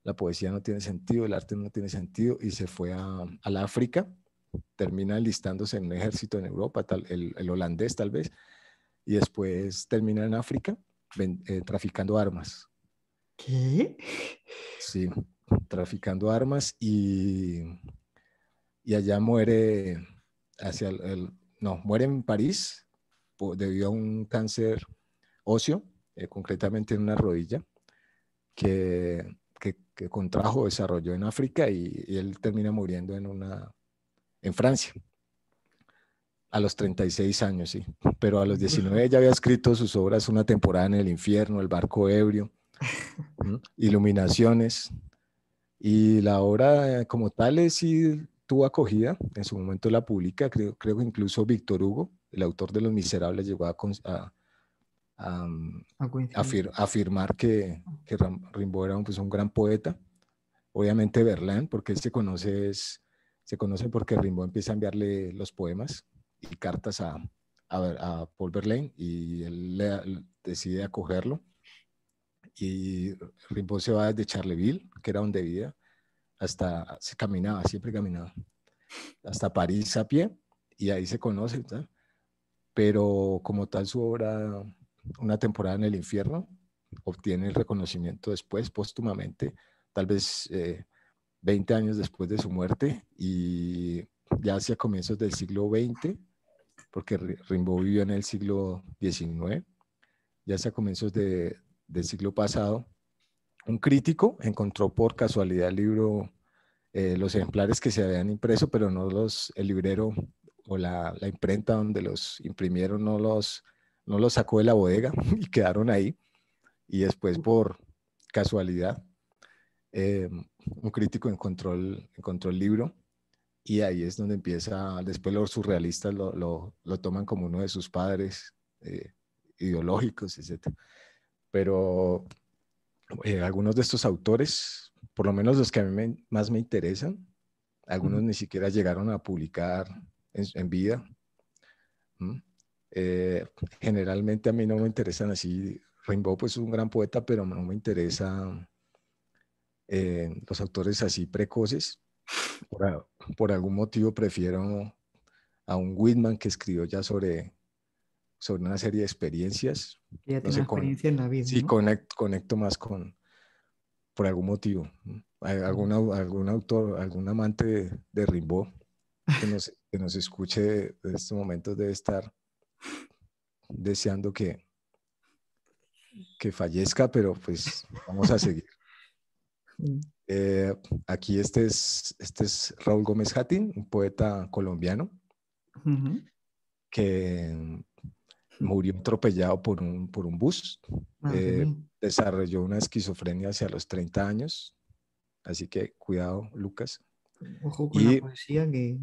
la poesía no tiene sentido, el arte no tiene sentido, y se fue a la África. Termina enlistándose en un ejército en Europa, el holandés tal vez, y después termina en África traficando armas. ¿Qué? Sí, traficando armas, y allá muere no, muere en París debido a un cáncer óseo, concretamente en una rodilla, que contrajo, desarrolló en África, y él termina muriendo en Francia. A los 36 años, sí. Pero a los Curioso. 19 ya había escrito sus obras Una temporada en el infierno, El barco ebrio, Iluminaciones. Y la obra como tal sí tuvo acogida. En su momento la publica. Creo que incluso Víctor Hugo, el autor de Los Miserables, llegó a, A coincidir. afirmar que Rimbaud era pues, un gran poeta. Obviamente Verlaine, porque él se conoce porque Rimbaud empieza a enviarle los poemas y cartas a Paul Verlaine, y él decide acogerlo. Y Rimbaud se va desde Charleville, que era donde vivía, siempre caminaba, hasta París a pie, y ahí se conoce, ¿sabes? Pero como tal su obra, Una temporada en el infierno, obtiene el reconocimiento después, póstumamente, tal vez 20 años después de su muerte, y ya hacia comienzos del siglo XX, porque Rimbaud vivió en el siglo XIX, ya hacia comienzos del siglo pasado, un crítico encontró por casualidad el libro, los ejemplares que se habían impreso, pero no el librero o la imprenta donde los imprimieron no los sacó de la bodega y quedaron ahí. Y después, por casualidad, un crítico encontró el libro, y ahí es donde empieza. Después los surrealistas lo toman como uno de sus padres ideológicos, etc. Pero algunos de estos autores, por lo menos los que a mí más me interesan, algunos ni siquiera llegaron a publicar en vida. ¿Mm? Eh, Generalmente a mí no me interesan así. Rimbaud pues es un gran poeta, pero no me interesa los autores así precoces. Por algún motivo prefiero a un Whitman que escribió ya sobre una serie de experiencias. Que ya No tiene sé, experiencia en la vida, sí, ¿no? conecto más por algún motivo. ¿Hay algún autor, algún amante de Rimbaud que nos escuche en estos momentos debe estar deseando que fallezca, pero pues vamos a seguir. Mm. Eh, Aquí este es Raúl Gómez Hatín, un poeta colombiano Ujú. que murió atropellado por un bus. Madre mía. Desarrolló una esquizofrenia hacia los 30 años, así que cuidado, Lucas. Ojo con la Y, poesía que...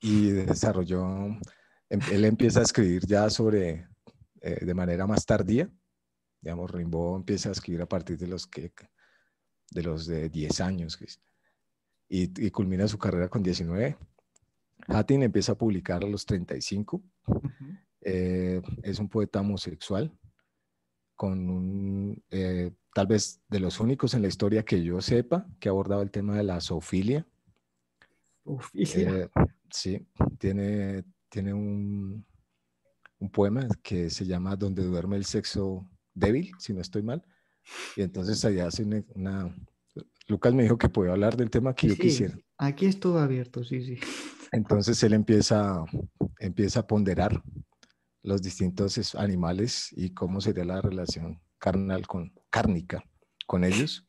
y él empieza a escribir ya de manera más tardía. Digamos, Rimbaud empieza a escribir a partir de los de 10 años, y culmina su carrera con 19. Hatín empieza a publicar a los 35. Ujú. Es un poeta homosexual, tal vez de los únicos en la historia que yo sepa que ha abordado el tema de la zoofilia. Ofilia. Eh, sí, tiene un poema que se llama Donde duerme el sexo débil, si no estoy mal. Y entonces allá hace Lucas me dijo que podía hablar del tema que Sí, yo sí, quisiera. aquí es todo abierto, sí, sí. Entonces él empieza a ponderar los distintos animales y cómo sería la relación cárnica con ellos.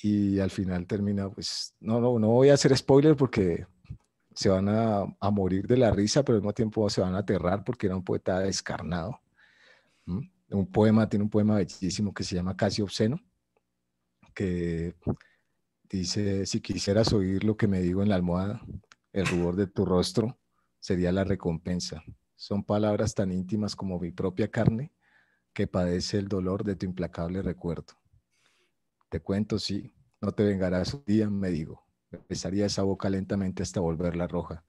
Y al final termina, pues, no voy a hacer spoiler porque se van a morir de la risa, pero al mismo tiempo se van a aterrar porque era un poeta descarnado. ¿Mm? Tiene un poema bellísimo que se llama Casi Obsceno, que dice: si quisieras oír lo que me digo en la almohada, el rubor de tu rostro sería la recompensa. Son palabras tan íntimas como mi propia carne que padece el dolor de tu implacable recuerdo. Te cuento, sí, no te vengarás un día, me digo. Besaría esa boca lentamente hasta volverla roja,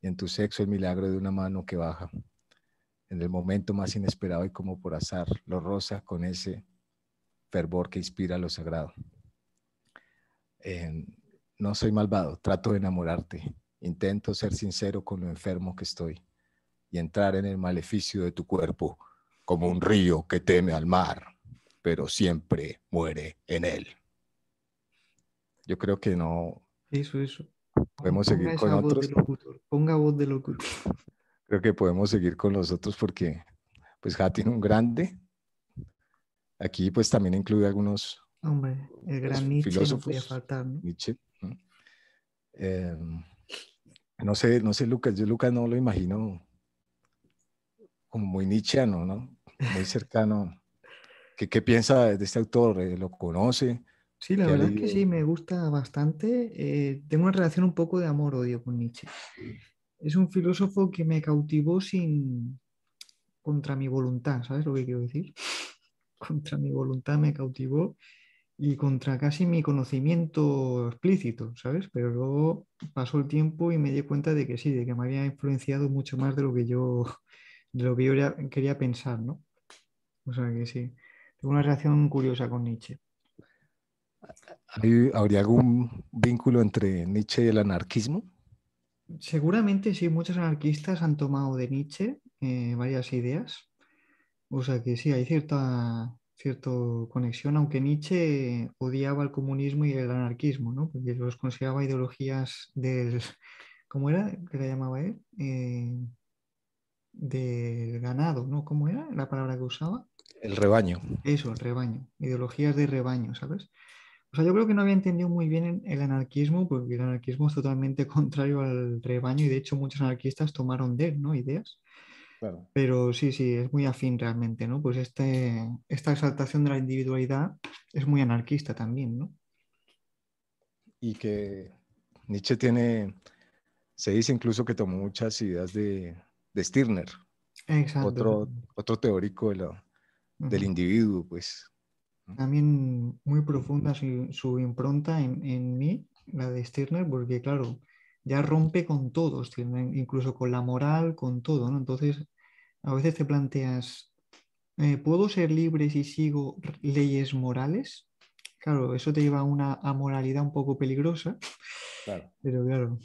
y en tu sexo el milagro de una mano que baja. En el momento más inesperado y como por azar, lo roza con ese fervor que inspira lo sagrado. Eh, no soy malvado, trato de enamorarte. Intento ser sincero con lo enfermo que estoy y entrar en el maleficio de tu cuerpo como un río que teme al mar, pero siempre muere en él. Yo creo que no Eso. podemos Ponga seguir con esa voz de otros. locutor, ponga voz de locutor. Creo que podemos seguir con los otros porque pues Hatin un grande. Aquí pues también incluye algunos Hombre, el pues, gran Nietzsche no podía filósofos, faltar, ¿no? Nietzsche. Eh, no sé, no sé, Lucas, yo Lucas no lo imagino como muy nietzscheano, ¿no? Muy cercano. ¿Qué piensa de este autor? ¿Lo conoce? Sí, la ¿Qué ha verdad es que leído? sí, me gusta bastante. Tengo una relación un poco de amor-odio con Nietzsche. Es un filósofo que me cautivó contra mi voluntad, ¿sabes lo que quiero decir? Contra mi voluntad me cautivó y contra casi mi conocimiento explícito, ¿sabes? Pero luego pasó el tiempo y me di cuenta de que sí, de que me había influenciado mucho más de lo que yo quería pensar, ¿no? O sea que sí, tengo una relación curiosa con Nietzsche. ¿Habría algún vínculo entre Nietzsche y el anarquismo? Seguramente sí, muchos anarquistas han tomado de Nietzsche varias ideas. O sea que sí, hay cierta conexión, aunque Nietzsche odiaba el comunismo y el anarquismo, ¿no? Porque los consideraba ideologías del, ¿cómo era que la llamaba él? Del ganado, ¿no? ¿Cómo era la palabra que usaba? El rebaño. Eso, el rebaño, ideologías de rebaño, ¿sabes? O sea, yo creo que no había entendido muy bien el anarquismo, porque el anarquismo es totalmente contrario al rebaño y de hecho muchos anarquistas tomaron de él, ¿no? Ideas. Claro. Pero sí, sí, es muy afín realmente, ¿no? Pues esta exaltación de la individualidad es muy anarquista también, ¿no? Y que Nietzsche tiene, se dice incluso que tomó muchas ideas de Stirner, Exacto, otro, exacto. otro teórico del Ujú. individuo, pues. También muy profunda su impronta en mí, la de Stirner, porque claro, ya rompe con todo, Stirner, incluso con la moral, con todo, ¿no? Entonces, a veces te planteas, ¿puedo ser libre si sigo leyes morales? Claro, eso te lleva a una amoralidad un poco peligrosa, Claro. pero claro,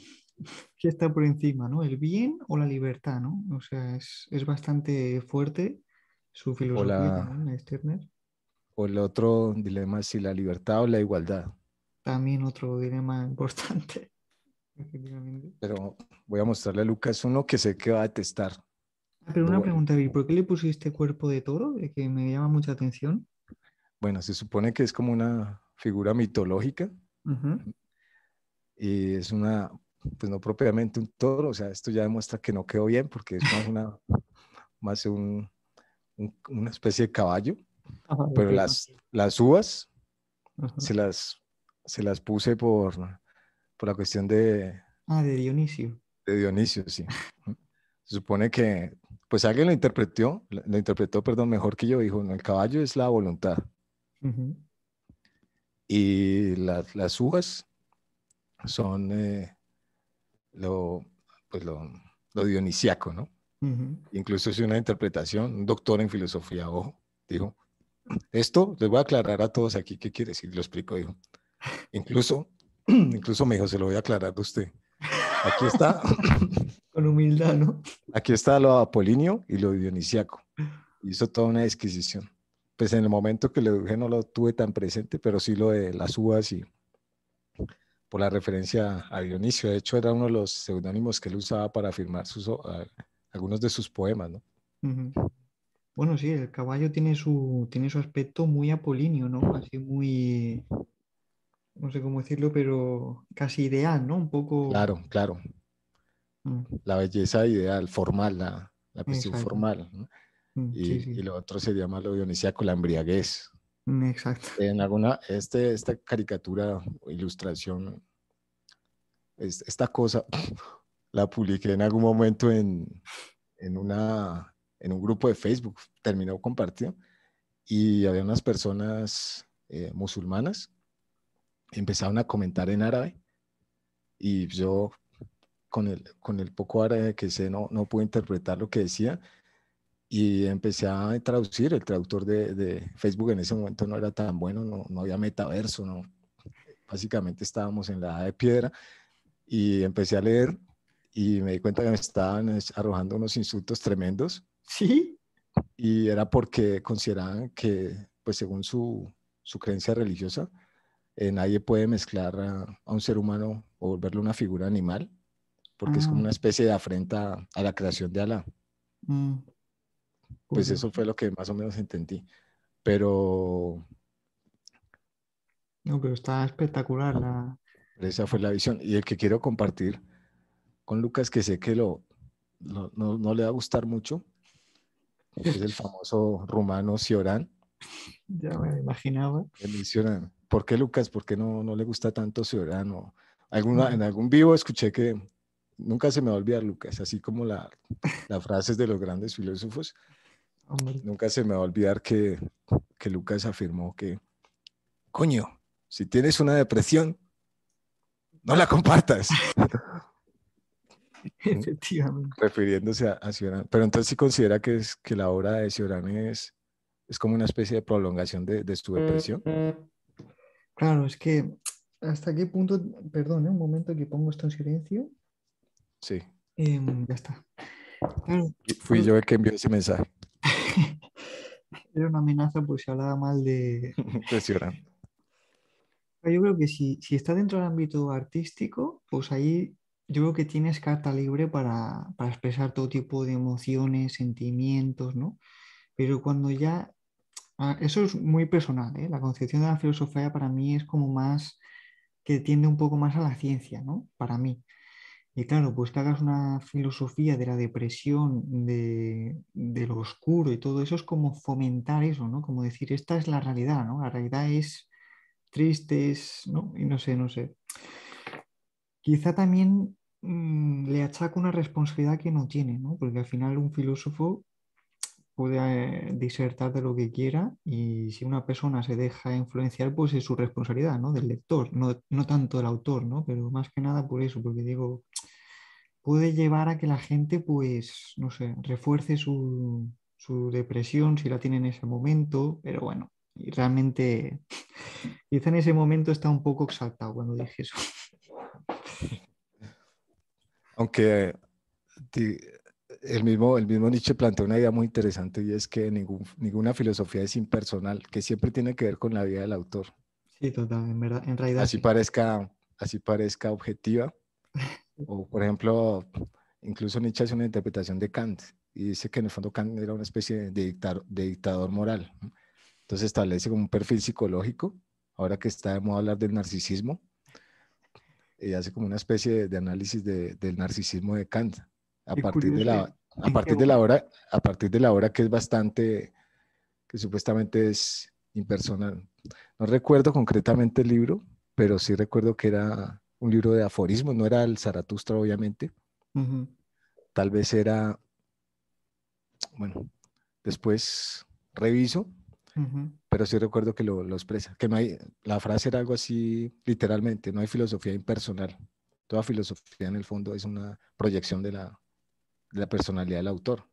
¿qué está por encima, ¿no? ¿El bien o la libertad, ¿no? O sea, es bastante fuerte su O, filosofía la, también, la de Stirner. o el otro dilema es si la libertad o la igualdad. También otro dilema importante, efectivamente. Pero voy a mostrarle a Lucas uno que sé que va a detestar. Ah, pero una Bu- pregunta, Vic, ¿por qué le pusiste cuerpo de toro? Que me llama mucha atención. Bueno, se supone que es como una figura mitológica Ujú, y es una, pues no propiamente un toro, o sea, esto ya demuestra que no quedó bien porque es más una especie de caballo, ah, vale, pero perdón. las uvas Ajá. se las, se las puse por la cuestión Ah, de Dionisio. de Dionisio, sí. Se supone que, pues alguien lo interpretó, perdón, mejor que yo, dijo: "No, el caballo es la voluntad Ujú, y las uvas son lo, pues lo dionisiaco, ¿no?". ujú. Incluso es una interpretación, un doctor en filosofía, ojo, dijo: "Esto les voy a aclarar a todos aquí qué quiere decir", lo explico, dijo. Incluso, incluso me dijo: "Se lo voy a aclarar a usted. Aquí está, Con humildad, ¿no? aquí está lo apolíneo y lo dionisiaco". Hizo toda una disquisición. Pues en el momento que le dije no lo tuve tan presente, pero sí lo de las uvas y por la referencia a Dionisio. De hecho, era uno de los seudónimos que él usaba para firmar algunos de sus poemas, ¿no? Ujú. Bueno, sí, el caballo tiene su aspecto muy apolíneo, ¿no? Así muy, no sé cómo decirlo, pero casi ideal, ¿no? Un poco, Claro, claro. mm, la belleza ideal, formal, la cuestión exacto. formal, ¿no? Sí, Y sí. lo otro sería más lo dionisíaco, la embriaguez. Exacto. En alguna, esta caricatura o ilustración, esta cosa, la publiqué en algún momento en, en un grupo de Facebook, terminó compartido, y había unas personas musulmanas, empezaron a comentar en árabe, y yo con el poco árabe que sé no pude interpretar lo que decía, y empecé a traducir. El traductor de Facebook en ese momento no era tan bueno, no había metaverso, no. Básicamente estábamos en la edad de piedra, y empecé a leer y me di cuenta que me estaban arrojando unos insultos tremendos, Sí, y era porque consideraban que, pues según su creencia religiosa, nadie puede mezclar a un ser humano o volverlo una figura animal, porque es como ah, una especie de afrenta a la creación de Alá. mm, Pues eso curioso. fue lo que más o menos entendí. Pero No, pero está espectacular la... esa fue la visión. Y el que quiero compartir con Lucas, que sé que no le va a gustar mucho, es el famoso rumano Cioran. Ya me imaginaba. Que mencionan, ¿por qué Lucas? ¿Por qué no le gusta tanto Cioran? En Mm, algún vivo escuché que nunca se me va a olvidar Lucas, así como las frases de los grandes filósofos. hombre. Nunca se me va a olvidar que Lucas afirmó que, coño, si tienes una depresión, no la compartas. Efectivamente. Refiriéndose a Cioran. Pero entonces sí considera que la obra de Cioran es como una especie de prolongación de su depresión. Claro, es que hasta qué punto, perdón, un momento que pongo esto en silencio. Sí. Ya está. Claro, Y fui yo- yo el que envió ese mensaje era una amenaza por si hablaba mal de... de Cioran. Yo creo que si está dentro del ámbito artístico, pues ahí yo creo que tienes carta libre para expresar todo tipo de emociones, sentimientos, ¿no? Pero cuando ya... eso es muy personal, ¿eh? La concepción de la filosofía para mí es como más que tiende un poco más a la ciencia, ¿no? Para mí. Y claro, pues que hagas una filosofía de la depresión, de lo oscuro y todo eso es como fomentar eso, ¿no? Como decir, esta es la realidad, ¿no? La realidad es triste, es, ¿no? Y no sé, no sé. Quizá también le achaca una responsabilidad que no tiene, ¿no? Porque al final un filósofo puede disertar de lo que quiera y si una persona se deja influenciar, pues es su responsabilidad, ¿no? Del lector, no tanto del autor, ¿no? Pero más que nada por eso, porque digo, puede llevar a que la gente, pues, no sé, refuerce su depresión si la tiene en ese momento, pero bueno, y realmente, quizá en ese momento está un poco exaltado cuando dije eso. Aunque ti- el mismo Nietzsche plantea una idea muy interesante, y es que ninguna filosofía es impersonal, que siempre tiene que ver con la vida del autor. Sí, total, en verdad, en realidad Así sí. parezca, así parezca objetiva. O, por ejemplo, incluso Nietzsche hace una interpretación de Kant y dice que en el fondo Kant era una especie de dictador moral, ¿no? Entonces establece como un perfil psicológico, ahora que está de moda hablar del narcisismo, y hace como una especie de análisis del narcisismo de Kant a Qué partir de curioso, a ¿en qué partir de la obra? hora, a partir de la hora que es bastante, que supuestamente es impersonal. No recuerdo concretamente el libro, pero sí recuerdo que era un libro de aforismos, no era el Zaratustra, obviamente. Ujú, Tal vez era, bueno, después reviso, ujú. pero sí recuerdo que lo expresa, que no hay, la frase era algo así, literalmente, no hay filosofía impersonal. Toda filosofía en el fondo es una proyección de la personalidad del autor,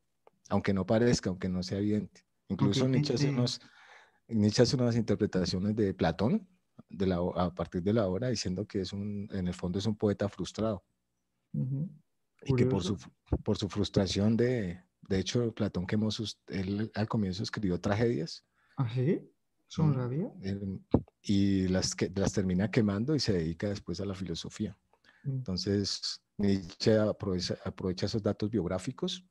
aunque no parezca, aunque no sea evidente. Aunque Incluso intente... Nietzsche hace unas interpretaciones de Platón a partir de la obra, diciendo que en el fondo es un poeta frustrado, Ujú. y que Curioso. por su frustración de hecho, Platón quemó él al comienzo escribió tragedias, ¿Ah, sí? ¿Eso no ¿m? sabía? Y las termina quemando y se dedica después a la filosofía. Mm. Entonces, Nietzsche aprovecha esos datos biográficos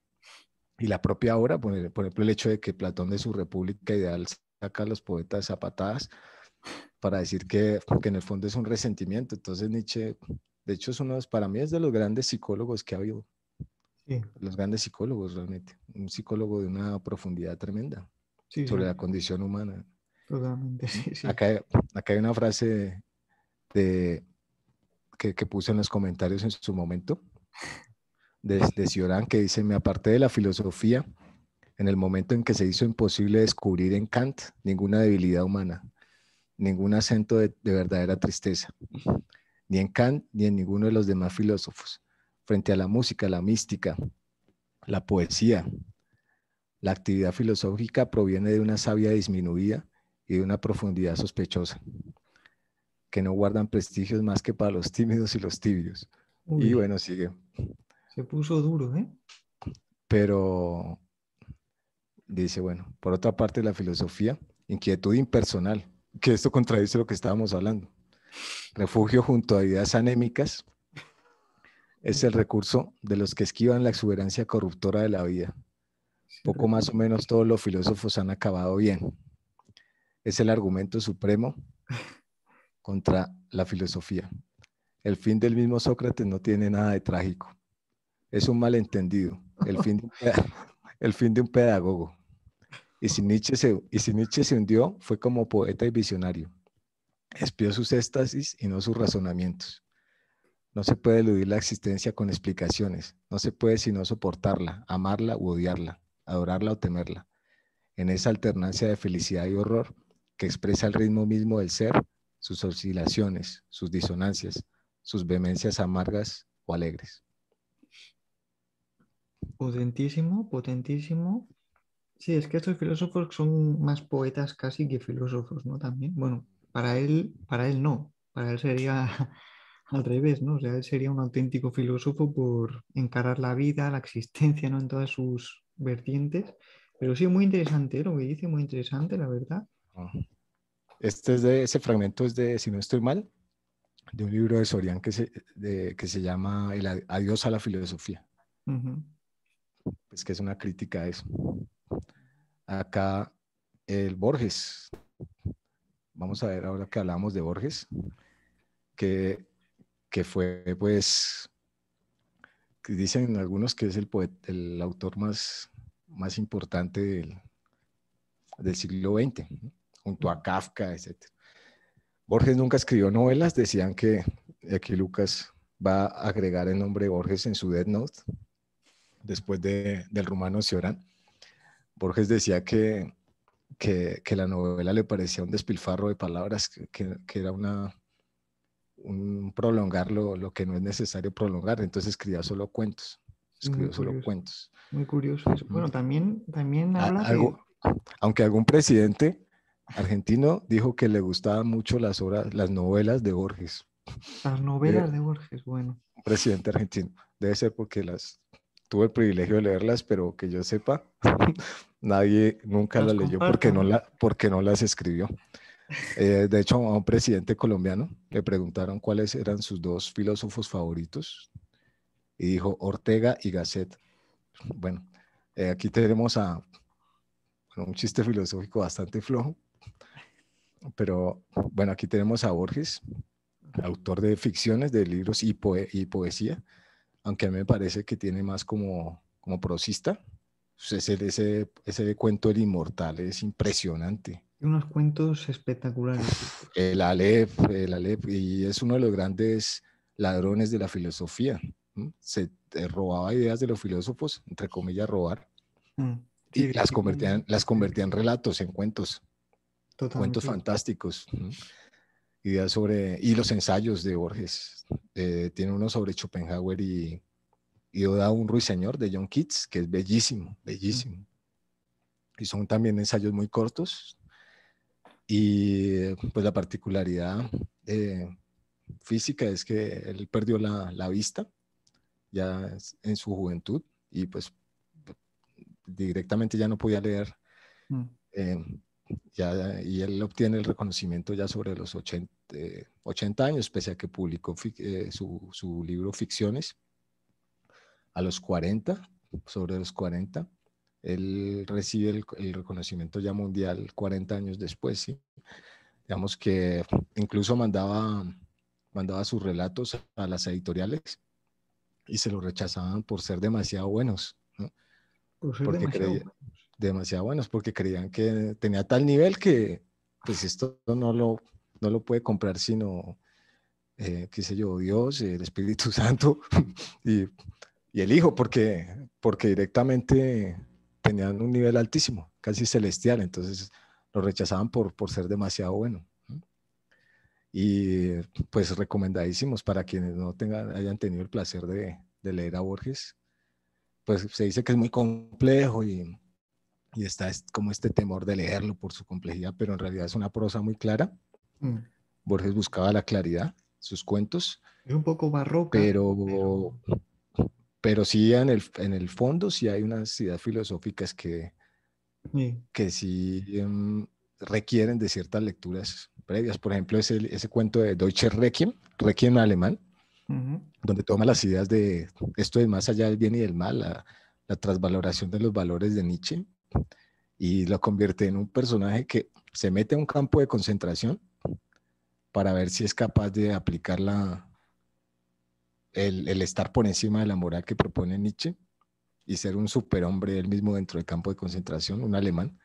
y la propia obra, por ejemplo, el hecho de que Platón de su República Ideal saca a los poetas a patadas para decir que en el fondo es un resentimiento. Entonces, Nietzsche, de hecho, para mí es de los grandes psicólogos que ha habido Sí, los grandes psicólogos realmente, un psicólogo de una profundidad tremenda sí, sobre sí, la condición humana. totalmente, ¿Mm? sí, sí. Acá hay una frase de, que puse en los comentarios en su momento, de Cioran, que dice: me aparté de la filosofía en el momento en que se hizo imposible descubrir en Kant ninguna debilidad humana, ningún acento de verdadera tristeza, ni en Kant ni en ninguno de los demás filósofos. Frente a la música, la mística, la poesía, la actividad filosófica proviene de una savia disminuida y de una profundidad sospechosa, que no guardan prestigios más que para los tímidos y los tibios. Y Uy, bueno, sigue. se puso duro, ¿eh? Pero dice, bueno, por otra parte, la filosofía, inquietud impersonal, que esto contradice lo que estábamos hablando. Refugio junto a ideas anémicas, es el recurso de los que esquivan la exuberancia corruptora de la vida. Se Poco más o repite. menos todos los filósofos han acabado bien. Es el argumento supremo contra la filosofía. El fin del mismo Sócrates no tiene nada de trágico. Es un malentendido, el fin de un pedagogo. Y si Nietzsche se hundió, fue como poeta y visionario. Espió sus éxtasis y no sus razonamientos. No se puede eludir la existencia con explicaciones. No se puede sino soportarla, amarla u odiarla, adorarla o temerla. En esa alternancia de felicidad y horror que expresa el ritmo mismo del ser, sus oscilaciones, sus disonancias, sus vehemencias amargas o alegres. Potentísimo, potentísimo. Sí, es que estos filósofos son más poetas casi que filósofos, ¿no? También. Bueno, para él no. Para él sería al revés, ¿no? O sea, él sería un auténtico filósofo por encarar la vida, la existencia, ¿no? En todas sus vertientes. Pero sí, muy interesante, ¿eh? Lo que dice, muy interesante, la verdad. Ese fragmento es de, si no estoy mal, de un libro de Sorián que se llama El Adiós a la filosofía, Ujú. pues que es una crítica a eso. Acá el Borges, vamos a ver ahora que hablamos de Borges, que, que fue pues, que dicen algunos que es el autor más importante del siglo XX, ¿no? Junto a Kafka, etc. Borges nunca escribió novelas, decían que aquí Lucas va a agregar el nombre de Borges en su Death Note, después del rumano Cioran. Borges decía que la novela le parecía un despilfarro de palabras, que era un prolongar lo que no es necesario prolongar, entonces Sí, muy escribió solo curioso. cuentos. Muy curioso eso. ¿Mm? Bueno, también habla Algo, de aunque algún presidente argentino dijo que le gustaban mucho las novelas de Borges. las Debe, novelas de Borges. Bueno, un presidente argentino. Debe ser porque tuve el privilegio de leerlas, pero que yo sepa, nadie nunca las las leyó porque comparta, ¿no? porque no las escribió. De hecho, a un presidente colombiano le preguntaron cuáles eran sus dos filósofos favoritos y dijo Ortega y Gasset. Bueno, aquí tenemos bueno, un chiste filosófico bastante flojo, pero bueno, aquí tenemos a Borges, autor de ficciones, de libros y poesía, aunque a mí me parece que tiene más como prosista. Ese cuento El Inmortal es impresionante. Y unos cuentos espectaculares esos. El Aleph, y es uno de los grandes ladrones de la filosofía. ¿M? Robaba ideas de los filósofos, entre comillas, robar, Mm. Sí, y le escribía las convertía en escribía. relatos, en cuentos Totalmente. fantásticos. ¿M? Ideas y los ensayos de Borges. Tiene uno sobre Schopenhauer y Oda a un ruiseñor de John Keats, que es bellísimo, Mm. bellísimo. Y son también ensayos muy cortos. Y pues la particularidad física es que él perdió la vista ya en su juventud y pues directamente ya no podía leer. Mm. eh, y él obtiene el reconocimiento ya sobre los 80 años, pese a que publicó su libro Ficciones a los 40, sobre los 40. Él recibe el reconocimiento ya mundial 40 años después, ¿sí? Digamos que incluso mandaba sus relatos a las editoriales y se lo rechazaban por ser demasiado buenos, ¿no? Por ser Porque demasiado creía, bueno. demasiado buenos, porque creían que tenía tal nivel que pues esto no lo puede comprar sino, qué sé yo, Dios, el Espíritu Santo y, y el Hijo, porque directamente tenían un nivel altísimo, casi celestial, entonces lo rechazaban por ser demasiado bueno. Y pues recomendadísimos para quienes no hayan tenido el placer de leer a Borges. Pues se dice que es muy complejo y está como este temor de leerlo por su complejidad, pero en realidad es una prosa muy clara. Mm. Borges buscaba la claridad, sus cuentos, Es un poco barroca, pero, pero pero sí en el fondo sí hay unas ideas filosóficas sí. que sí requieren de ciertas lecturas previas. Por ejemplo, ese cuento de Deutsche Requiem, Requiem alemán, Ujú. donde toma las ideas de esto de más allá del bien y del mal, la transvaloración de los valores de Nietzsche, y lo convierte en un personaje que se mete a un campo de concentración para ver si es capaz de aplicar el estar por encima de la moral que propone Nietzsche y ser un superhombre él mismo dentro del campo de concentración, un alemán.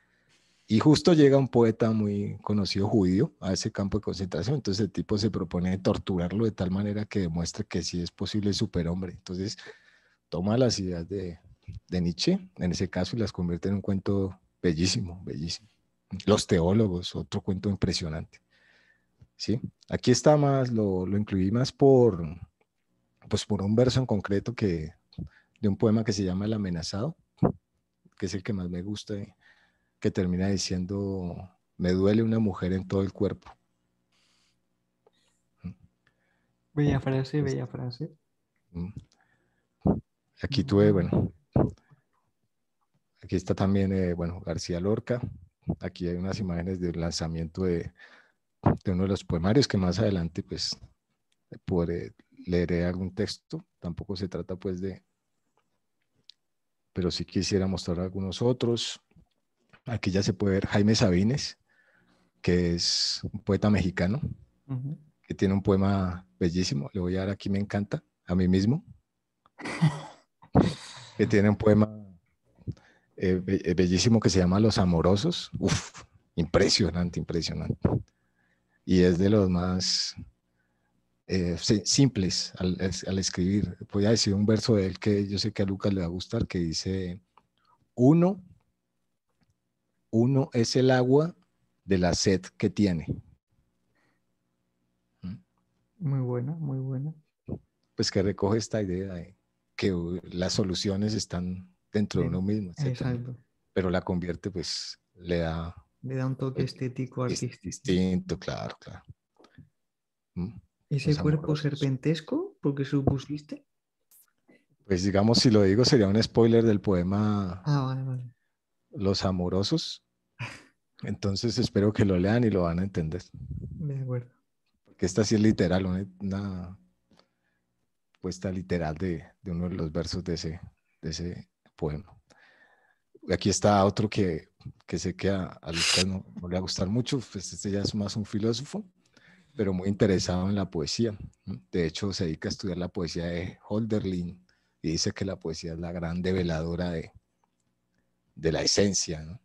Y justo llega un poeta muy conocido judío a ese campo de concentración, entonces el tipo se propone torturarlo de tal manera que demuestre que sí es posible el superhombre. Entonces toma las ideas de Nietzsche, en ese caso, y las convierte en un cuento bellísimo, bellísimo. Los teólogos, otro cuento impresionante. ¿Sí? Aquí está más, lo incluí más pues por un verso en concreto de un poema que se llama El amenazado, que es el que más me gusta, que termina diciendo, me duele una mujer en todo el cuerpo. Bella frase, Es- bella frase. Aquí Me tuve, duele. bueno, aquí está también, bueno, García Lorca. Aquí hay unas imágenes del lanzamiento de uno de los poemarios que más adelante, pues, podré leeré algún texto. Tampoco se trata, pues, pero sí quisiera mostrar algunos otros. Aquí ya se puede ver Jaime Sabines, que es un poeta mexicano, Ujú. que tiene un poema bellísimo. Le voy a dar aquí, me encanta, a mí mismo, que tiene un poema bellísimo que se llama Los Amorosos. Uf, impresionante, impresionante. Y es de los más simples al escribir. Voy a decir un verso de él que yo sé que a Lucas le va a gustar, que dice, uno, uno es el agua de la sed que tiene. ¿Mm? Muy buena, muy buena. Pues que recoge esta idea de que las soluciones están dentro de De- uno mismo, etcétera, ¿no? Exacto. Pero la convierte, pues, le da Le da un toque estético artístico. distinto, claro, claro. ¿Mm? ¿Ese Los cuerpo amorosos. serpentesco? ¿Por qué supusiste? Pues digamos, si lo digo, sería un spoiler del poema Ah, vale, vale. Los Amorosos. Entonces espero que lo lean y lo van a entender. De acuerdo. Porque esta sí es literal, una puesta literal de uno de los versos de ese poema. Aquí está otro que sé que a Lucas no le va a gustar mucho, pues este ya es más un filósofo, pero muy interesado en la poesía, ¿no? De hecho, se dedica a estudiar la poesía de Hölderlin y dice que la poesía es la gran develadora de la esencia, ¿no?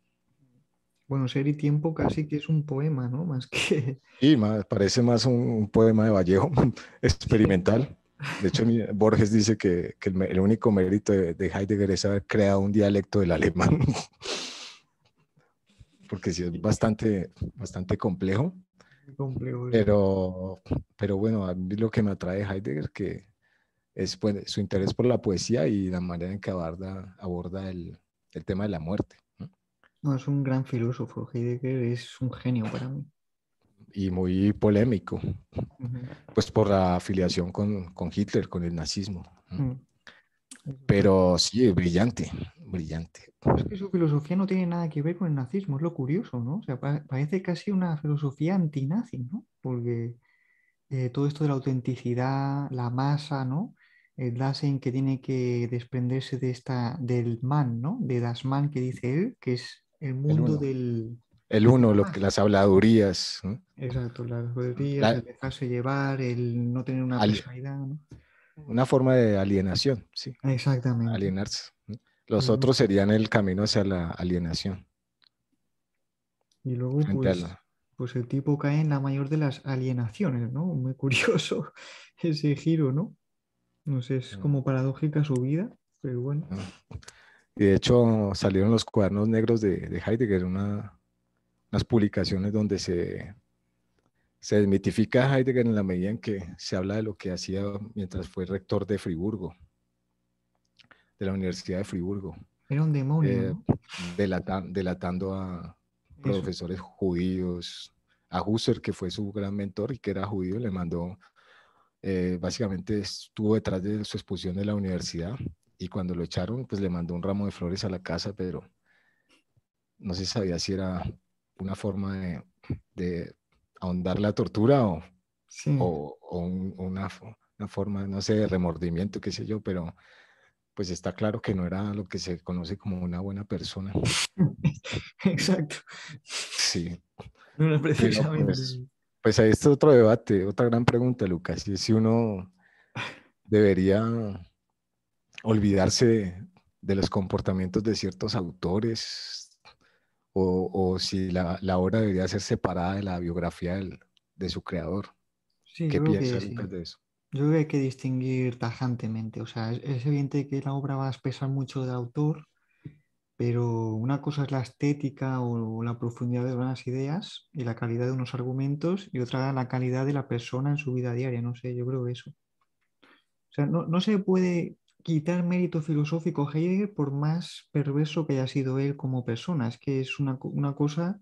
Bueno, Ser y Tiempo casi que es un poema, ¿no? Más que... Y más, parece más un poema de Vallejo Sí. experimental. De hecho, Borges dice que el único mérito de Heidegger es haber creado un dialecto del alemán, porque sí es bastante, bastante complejo. Muy complejo, sí. Pero, pero bueno, a mí lo que me atrae de Heidegger que es pues, su interés por la poesía y la manera en que aborda el tema de la muerte, ¿no? No, es un gran filósofo. Heidegger es un genio para mí. Y muy polémico, Ujú. pues por la afiliación con Hitler, con el nazismo, ¿no? Mm. Eso sí. Pero sí, brillante, brillante. Pero es que su filosofía no tiene nada que ver con el nazismo, es lo curioso, ¿no? O sea, parece casi una filosofía antinazi, ¿no? Porque todo esto de la autenticidad, la masa, ¿no? El Dasein que tiene que desprenderse de del man, ¿no? De Das Man que dice él, que es el El mundo uno. El de uno, la las masa. habladurías, ¿no? Exacto, las boberías, La- el dejarse llevar, el no tener una al- personalidad, ¿no? una forma de alienación, sí, Exactamente. alienarse. Los Y otros luego, serían el camino hacia la alienación y luego, frente a pues, pues el tipo cae en la mayor de las alienaciones, ¿no? Muy curioso ese giro, ¿no? No sé, es como paradójica su vida, pero bueno. Y de hecho salieron los cuadernos negros de Heidegger, unas publicaciones donde se desmitifica a Heidegger en la medida en que se habla de lo que hacía mientras fue rector de Friburgo, de la Universidad de Friburgo, Era un demonio, eh, ¿no? delatando a Eso. profesores judíos. A Husserl, que fue su gran mentor y que era judío, le mandó, básicamente estuvo detrás de su expulsión de la universidad, y cuando lo echaron, pues le mandó un ramo de flores a la casa, pero no se sabía si era una forma de ahondar la tortura Sí, o una forma, no sé, de remordimiento, qué sé yo, pero pues está claro que no era lo que se conoce como una buena persona. exacto. Sí, No era pero precisamente. pues ahí está otro debate, otra gran pregunta, Lucas, y es si uno debería olvidarse de los comportamientos de ciertos autores, o si la obra debería ser separada de la biografía de su creador. Sí, ¿Qué yo creo que piensa Lucas sí. de eso? Yo creo que hay que distinguir tajantemente. O sea, es evidente que la obra va a expresar mucho del autor, pero una cosa es la estética o la profundidad de unas ideas y la calidad de unos argumentos, y otra la calidad de la persona en su vida diaria. No sé, yo creo eso. O sea, no se puede quitar mérito filosófico a Heidegger por más perverso que haya sido él como persona. Es que es una cosa,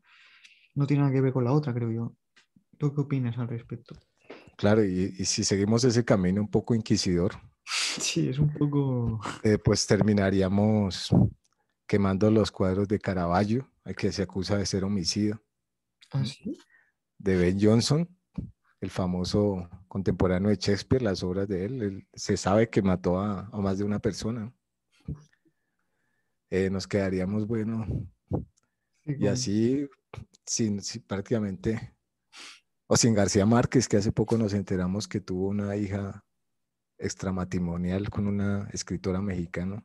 no tiene nada que ver con la otra, creo yo. ¿Tú qué opinas al respecto? Claro, y si seguimos ese camino un poco inquisidor, Sí, es un poco pues terminaríamos quemando los cuadros de Caravaggio, al que se acusa de ser homicida, ¿m? así. De Ben Jonson, el famoso contemporáneo de Shakespeare, las obras de él. Se sabe que mató a más de una persona. Nos quedaríamos, bueno, Sí, y así, sin prácticamente, o sin García Márquez, que hace poco nos enteramos que tuvo una hija extramatrimonial con una escritora mexicana.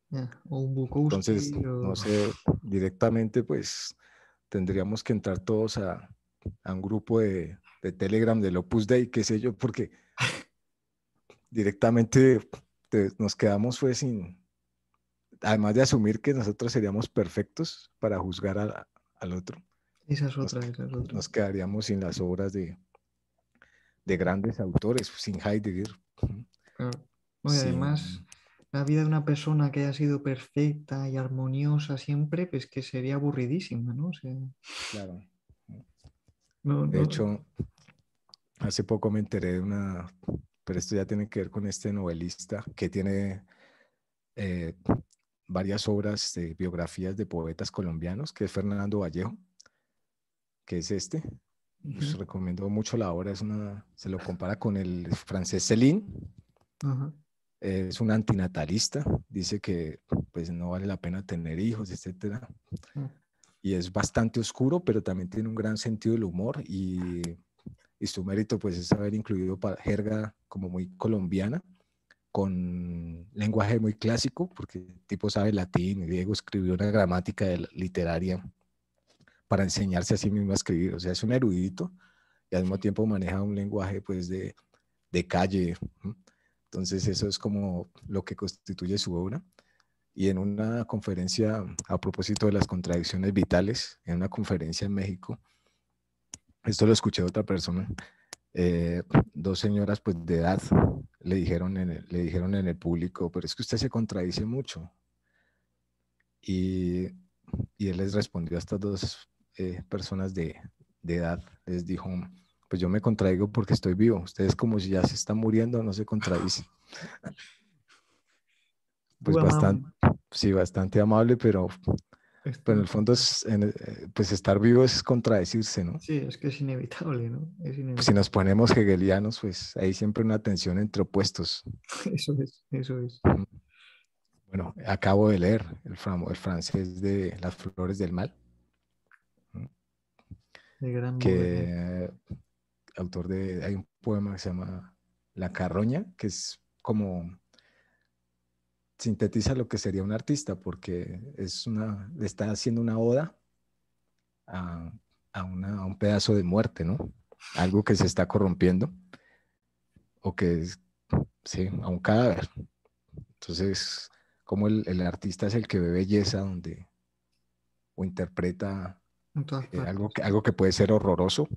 ya. O un Entonces, Bukowski o... no sé, directamente pues tendríamos que entrar todos a un grupo de Telegram del Opus Dei, qué sé yo, porque directamente nos quedamos fue sin, además de asumir que nosotros seríamos perfectos para juzgar al otro, Esa es nos, otra, esa es otra. nos quedaríamos sin las obras de grandes autores, sin Heidegger, Claro. No, y además, sin, la vida de una persona que haya sido perfecta y armoniosa siempre, pues que sería aburridísima, ¿no? O sea, claro. no, De no. hecho, hace poco me enteré de una, pero esto ya tiene que ver con este novelista que tiene eh, varias obras de biografías de poetas colombianos, que es Fernando Vallejo, que es este. Pues Ujú, recomiendo mucho la obra, se lo compara con el francés Céline. ajá, Es un antinatalista, dice que pues no vale la pena tener hijos, etcétera. ah, Y es bastante oscuro, pero también tiene un gran sentido del humor, y su mérito pues es haber incluido jerga como muy colombiana, con lenguaje muy clásico, porque el tipo sabe latín, griego, escribió una gramática literaria para enseñarse a sí mismo a escribir. O sea, es un erudito y al mismo tiempo maneja un lenguaje pues de calle. Entonces eso es como lo que constituye su obra. Y en una conferencia, a propósito de las contradicciones vitales, en una conferencia en México, esto lo escuché de otra persona, eh, dos señoras pues de edad le dijeron en el público, pero es que usted se contradice mucho. Y, y él les respondió a estas dos personas de edad, les dijo, pues yo me contradigo porque estoy vivo, ustedes como si ya se están muriendo, no se contradicen. Pues muy amable. bastante, sí, bastante amable, pero en Esto, el fondo pues estar vivo es contradecirse, ¿no? sí, es que es inevitable, ¿no? Es Pues si inevitable. nos ponemos hegelianos, pues hay siempre una tensión entre opuestos. Eso es, eso es. Bueno, acabo de leer el francés de Las Flores del Mal, El gran Baudelaire. que autor hay un poema que se llama La Carroña, que es como sintetiza lo que sería un artista, porque le está haciendo una oda a, a un pedazo de muerte, ¿no? Algo que se está corrompiendo, o que es, sí, a un cadáver. Entonces, como el artista es el que ve belleza o interpreta En todas partes. algo que puede ser horroroso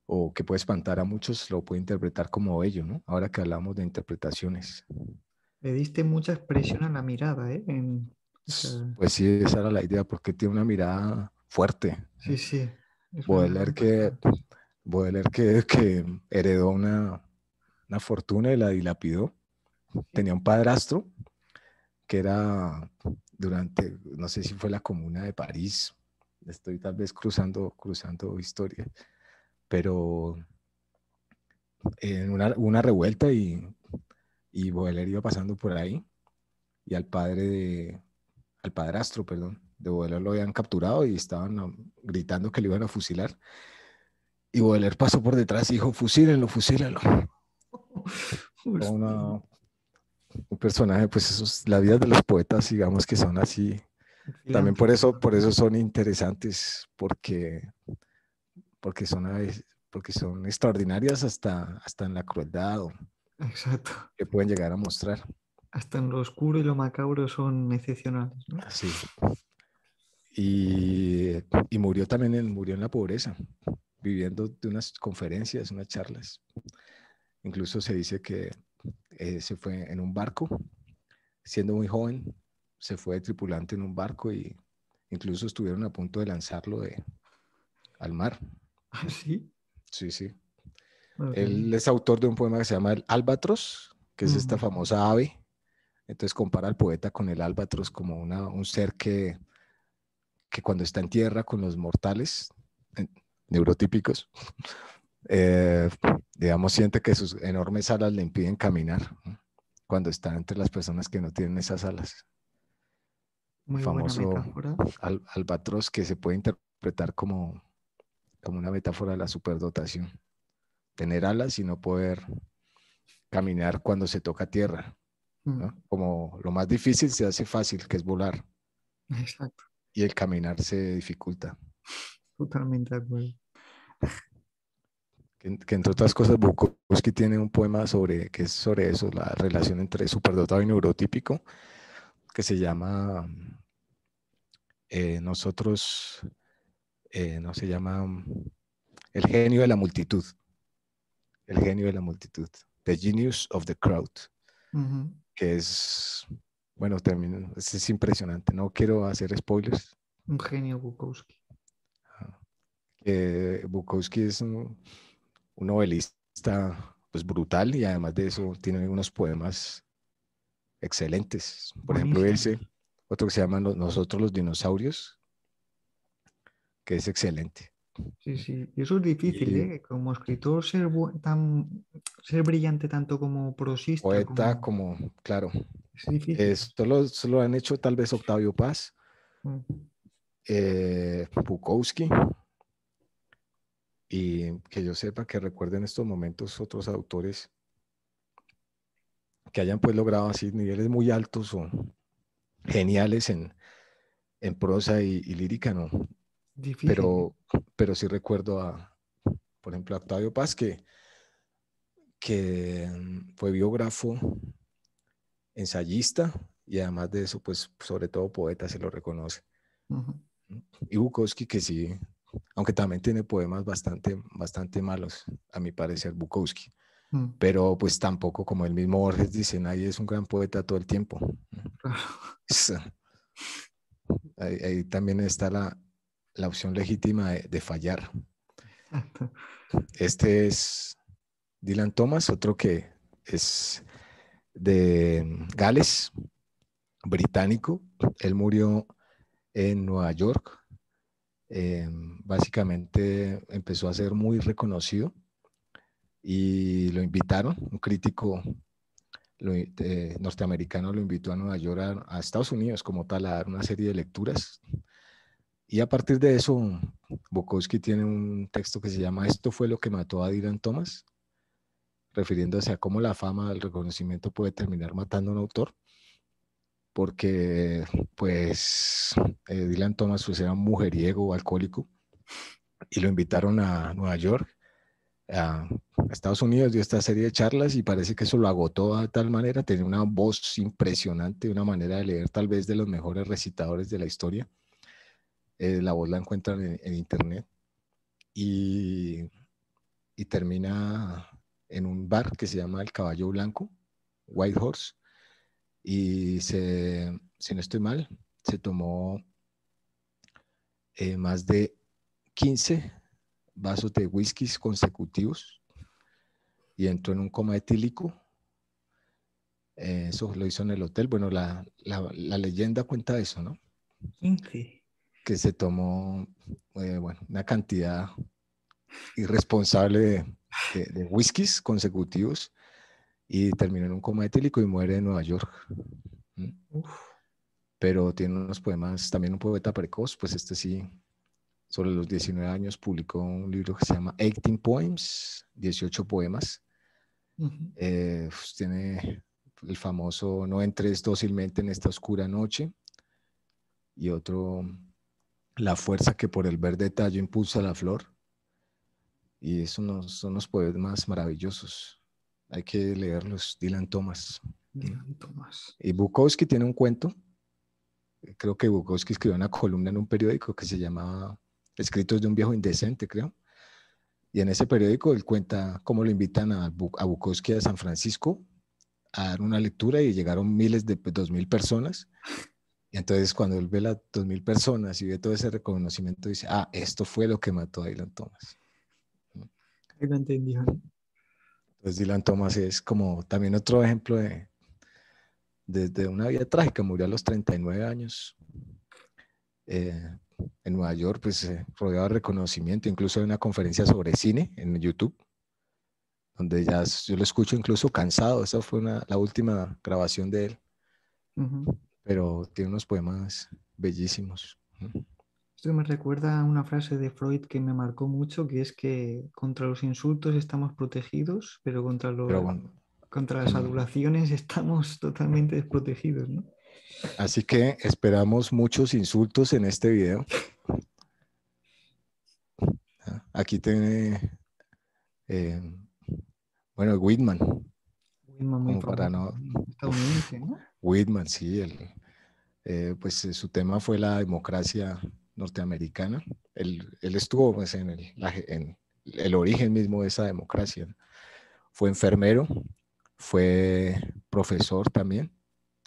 o que puede espantar a muchos, lo puede interpretar como bello, ¿no? Ahora que hablamos de interpretaciones. Le diste mucha expresión a la mirada, ¿eh? O sea, Pues sí, esa era la idea, porque tiene una mirada fuerte. sí, sí, es Baudelaire que, verdad. que heredó una fortuna y la dilapidó. Sí. Tenía un padrastro que era no sé si fue la Comuna de París, estoy tal vez cruzando historia, pero en una revuelta y Baudelaire iba pasando por ahí y al padrastro, perdón, de Baudelaire lo habían capturado y estaban gritando que le iban a fusilar. Y Baudelaire pasó por detrás y dijo, fusílenlo, fusílenlo. Hostia, Un personaje, pues la vida de los poetas, digamos que son así. También filántropo. por eso son interesantes, porque porque son extraordinarias hasta en la crueldad Exacto. que pueden llegar a mostrar. Hasta en lo oscuro y lo macabro son excepcionales, ¿no? Sí. Y murió en la pobreza, viviendo de unas conferencias, unas charlas. Incluso se dice que se fue en un barco, siendo muy joven, se fue de tripulante en un barco y incluso estuvieron a punto de lanzarlo al mar. ¿Ah, sí? Sí, sí. Madre Él mía. es autor de un poema que se llama El Albatros, que es esta Ujú. famosa ave. Entonces compara al poeta con el albatros como un ser que cuando está en tierra con los mortales neurotípicos, eh, digamos, siente que sus enormes alas le impiden caminar, ¿no? Cuando está entre las personas que no tienen esas alas. El Muy buena famoso metáfora. albatros que se puede interpretar como una metáfora de la superdotación. Tener alas y no poder caminar cuando se toca tierra, Mm, ¿no? Como lo más difícil se hace fácil, que es volar, exacto. y el caminar se dificulta. Totalmente de acuerdo. Que entre otras cosas, Bukowski tiene un poema que es sobre eso, la relación entre superdotado y neurotípico, que se llama Nosotros, no se llama El genio de la multitud, el genio de la multitud, The Genius of the Crowd, Ujú. que es, bueno, es impresionante, no quiero hacer spoilers. Un genio Bukowski. Bukowski es un novelista pues brutal y además de eso tiene unos poemas excelentes. Por ejemplo, ese, Buenísimos. otro que se llama Nosotros los dinosaurios, que es excelente. Sí, sí. Y eso es difícil, Y ¿eh? Como escritor ser brillante tanto como prosista, poeta como... como, claro, Es difícil. solo han hecho tal vez Octavio Paz, Mm, Bukowski, y que yo sepa que recuerden en estos momentos otros autores que hayan pues logrado así niveles muy altos o geniales en prosa y lírica, no. difícil, ¿eh? Pero, pero sí recuerdo por ejemplo, a Octavio Paz, que fue biógrafo, ensayista y además de eso, pues sobre todo poeta se lo reconoce. Ujú. Y Bukowski, que sí, aunque también tiene poemas bastante malos, a mi parecer, Bukowski. Mm, Pero pues tampoco, como el mismo Borges dice, nadie es un gran poeta todo el tiempo. claro. Ahí también está la opción legítima de fallar. Exacto. Este es Dylan Thomas, otro que es de Gales, británico. Él murió en Nueva York. Básicamente empezó a ser muy reconocido y lo invitaron, un crítico norteamericano lo invitó a Nueva York, a Estados Unidos como tal, a dar una serie de lecturas. Y a partir de eso, Bukowski tiene un texto que se llama Esto fue lo que mató a Dylan Thomas, refiriéndose a cómo la fama, el reconocimiento puede terminar matando a un autor, porque pues Dylan Thomas pues, era un mujeriego, alcohólico, y lo invitaron a Nueva York, a Estados Unidos, dio esta serie de charlas y parece que eso lo agotó de tal manera, tenía una voz impresionante, una manera de leer tal vez de los mejores recitadores de la historia. La voz la encuentran en internet y, y termina en un bar que se llama El Caballo Blanco, White Horse, y si no estoy mal, se tomó más de 15 vasos de whiskies consecutivos y entró en un coma etílico. Eso lo hizo en el hotel. Bueno, la leyenda cuenta eso, ¿no? 15. Que se tomó bueno, una cantidad irresponsable de whiskies consecutivos y terminó en un coma etílico y muere en Nueva York. ¿Mm? Uf. Pero tiene unos poemas, también un poeta precoz, pues este sí, sobre los 19 años publicó un libro que se llama 18 Poems, 18 poemas. Pues tiene el famoso No entres dócilmente en esta oscura noche y otro La fuerza que por el verde tallo impulsa la flor. Y son unos poemas maravillosos. Hay que leerlos, Dylan Thomas. Dylan Thomas. Y Bukowski tiene un cuento. Creo que Bukowski escribió una columna en un periódico que se llamaba Escritos de un viejo indecente, creo. Y en ese periódico él cuenta cómo lo invitan a Bukowski a San Francisco a dar una lectura y llegaron miles de 2.000 personas. Y entonces cuando él ve las 2.000 personas y ve todo ese reconocimiento, dice, esto fue lo que mató a Dylan Thomas. Ahí lo entendió, ¿no? Entonces Dylan Thomas es como también otro ejemplo de una vida trágica. Murió a los 39 años. En Nueva York, pues rodeado de reconocimiento. Incluso hay una conferencia sobre cine en YouTube, donde ya yo lo escucho incluso cansado. Esa fue la última grabación de él. Pero tiene unos poemas bellísimos. Esto me recuerda a una frase de Freud que me marcó mucho, que es que contra los insultos estamos protegidos, pero Pero bueno, contra las adulaciones estamos totalmente desprotegidos, ¿no? así que esperamos muchos insultos en este video. Aquí tiene, bueno, Whitman, Whitman muy como para famoso, no... estadounidense, ¿no? Whitman, sí, pues su tema fue la democracia norteamericana. Él estuvo pues, en el origen mismo de esa democracia. Fue enfermero, fue profesor también,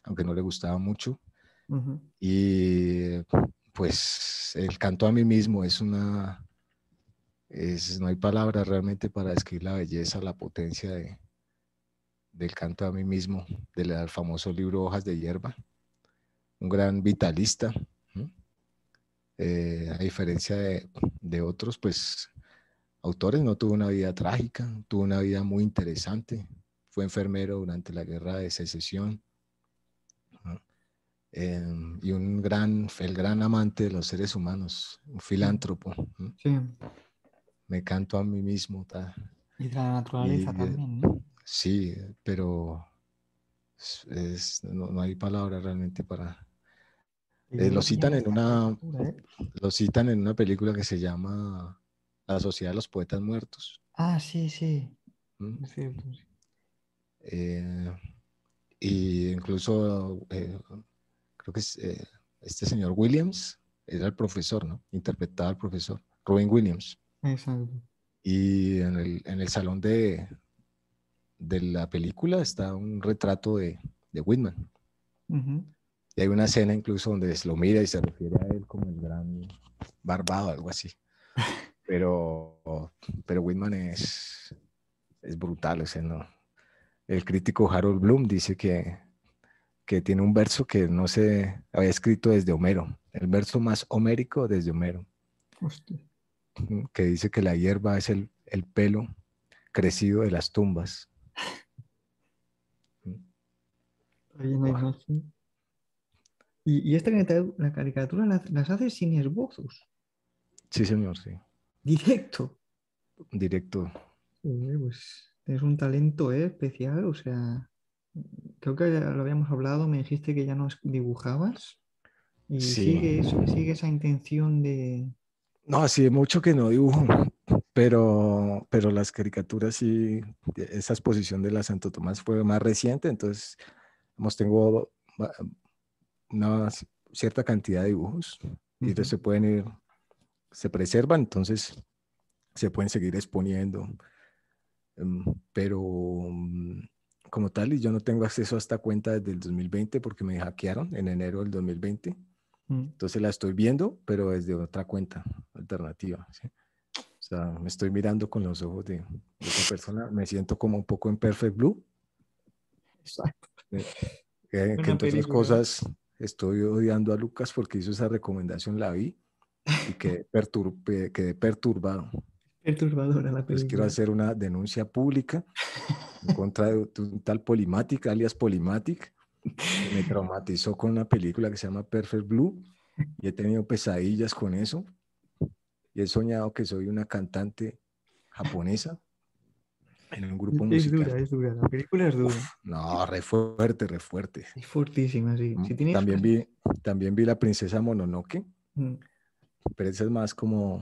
aunque no le gustaba mucho. Y pues el canto a mí mismo no hay palabras realmente para describir la belleza, la potencia del canto a mí mismo, del famoso libro Hojas de Hierba. Un gran vitalista, a diferencia de otros, pues autores, no tuvo una vida trágica, tuvo una vida muy interesante. Fue enfermero durante la Guerra de Secesión, ¿no? Y el gran amante de los seres humanos, un filántropo, ¿no? Sí. Me canto a mí mismo. Y de la naturaleza Y también, ¿no? sí, pero no hay palabras realmente para... Yo Lo lo tenía citan en en esta una, caricatura, ¿eh? lo citan en una película que se llama La Sociedad de los Poetas Muertos. Ah, sí, sí, ¿Mm? es cierto. Sí. Eh, y incluso creo que este señor Williams era el profesor, ¿no? Interpretaba al profesor, Robin Williams. Exacto. Y en el salón de la película está un retrato de Whitman. Y hay una escena incluso donde se lo mira y se refiere a él como el gran barbado, algo así. Pero Whitman es brutal, o sea, no. El crítico Harold Bloom dice que tiene un verso que no se había escrito desde Homero, el verso más homérico desde Homero, Hostia. que dice que la hierba es el pelo crecido de las tumbas. Ahí no hay Wow. más, sí. Y esta la caricatura las hace sin esbozos, Sí, señor, sí. directo. Directo. Joder, pues tienes un talento especial, o sea, creo que ya lo habíamos hablado, me dijiste que ya no dibujabas y Sí. sigue esa intención de... No, sí, mucho que no dibujo, pero las caricaturas sí, esa exposición de la Santo Tomás fue más reciente, entonces tengo una cierta cantidad de dibujos y Ujú. se pueden ir, se preservan, entonces se pueden seguir exponiendo, pero como tal, y yo no tengo acceso a esta cuenta desde el 2020 porque me hackearon en enero del 2020. Mm. Entonces la estoy viendo, pero desde otra cuenta alternativa, ¿sí? O sea, me estoy mirando con los ojos de otra persona, me siento como un poco en Perfect Blue, Exacto. eh, que Buena entre otras película, ¿eh? cosas estoy odiando a Lucas porque hizo esa recomendación, la vi y quedé perturbado. Perturbadora la Entonces quiero película. hacer una denuncia pública en contra de un tal Polymatic, alias Polymatic, que me traumatizó con una película que se llama Perfect Blue y he tenido pesadillas con eso y he soñado que soy una cantante japonesa en un grupo musical. Es dura, la película es dura. Uf, no, re fuerte, re fuerte. Es fortísima, sí. Si tienes También vi La Princesa Mononoke, Mm. pero esa es más como,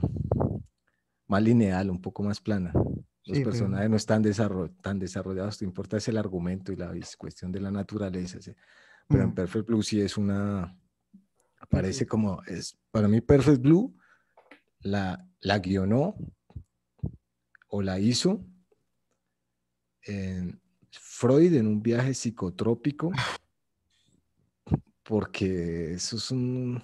más lineal, un poco más plana. Los Sí, pero personajes no están tan desarrollados, te importa es el argumento y la cuestión de la naturaleza. ¿Sí? Pero en mm, Perfect Blue sí es parece perfecto. como, para mí Perfect Blue la guionó o la hizo Freud en un viaje psicotrópico, porque eso es Es un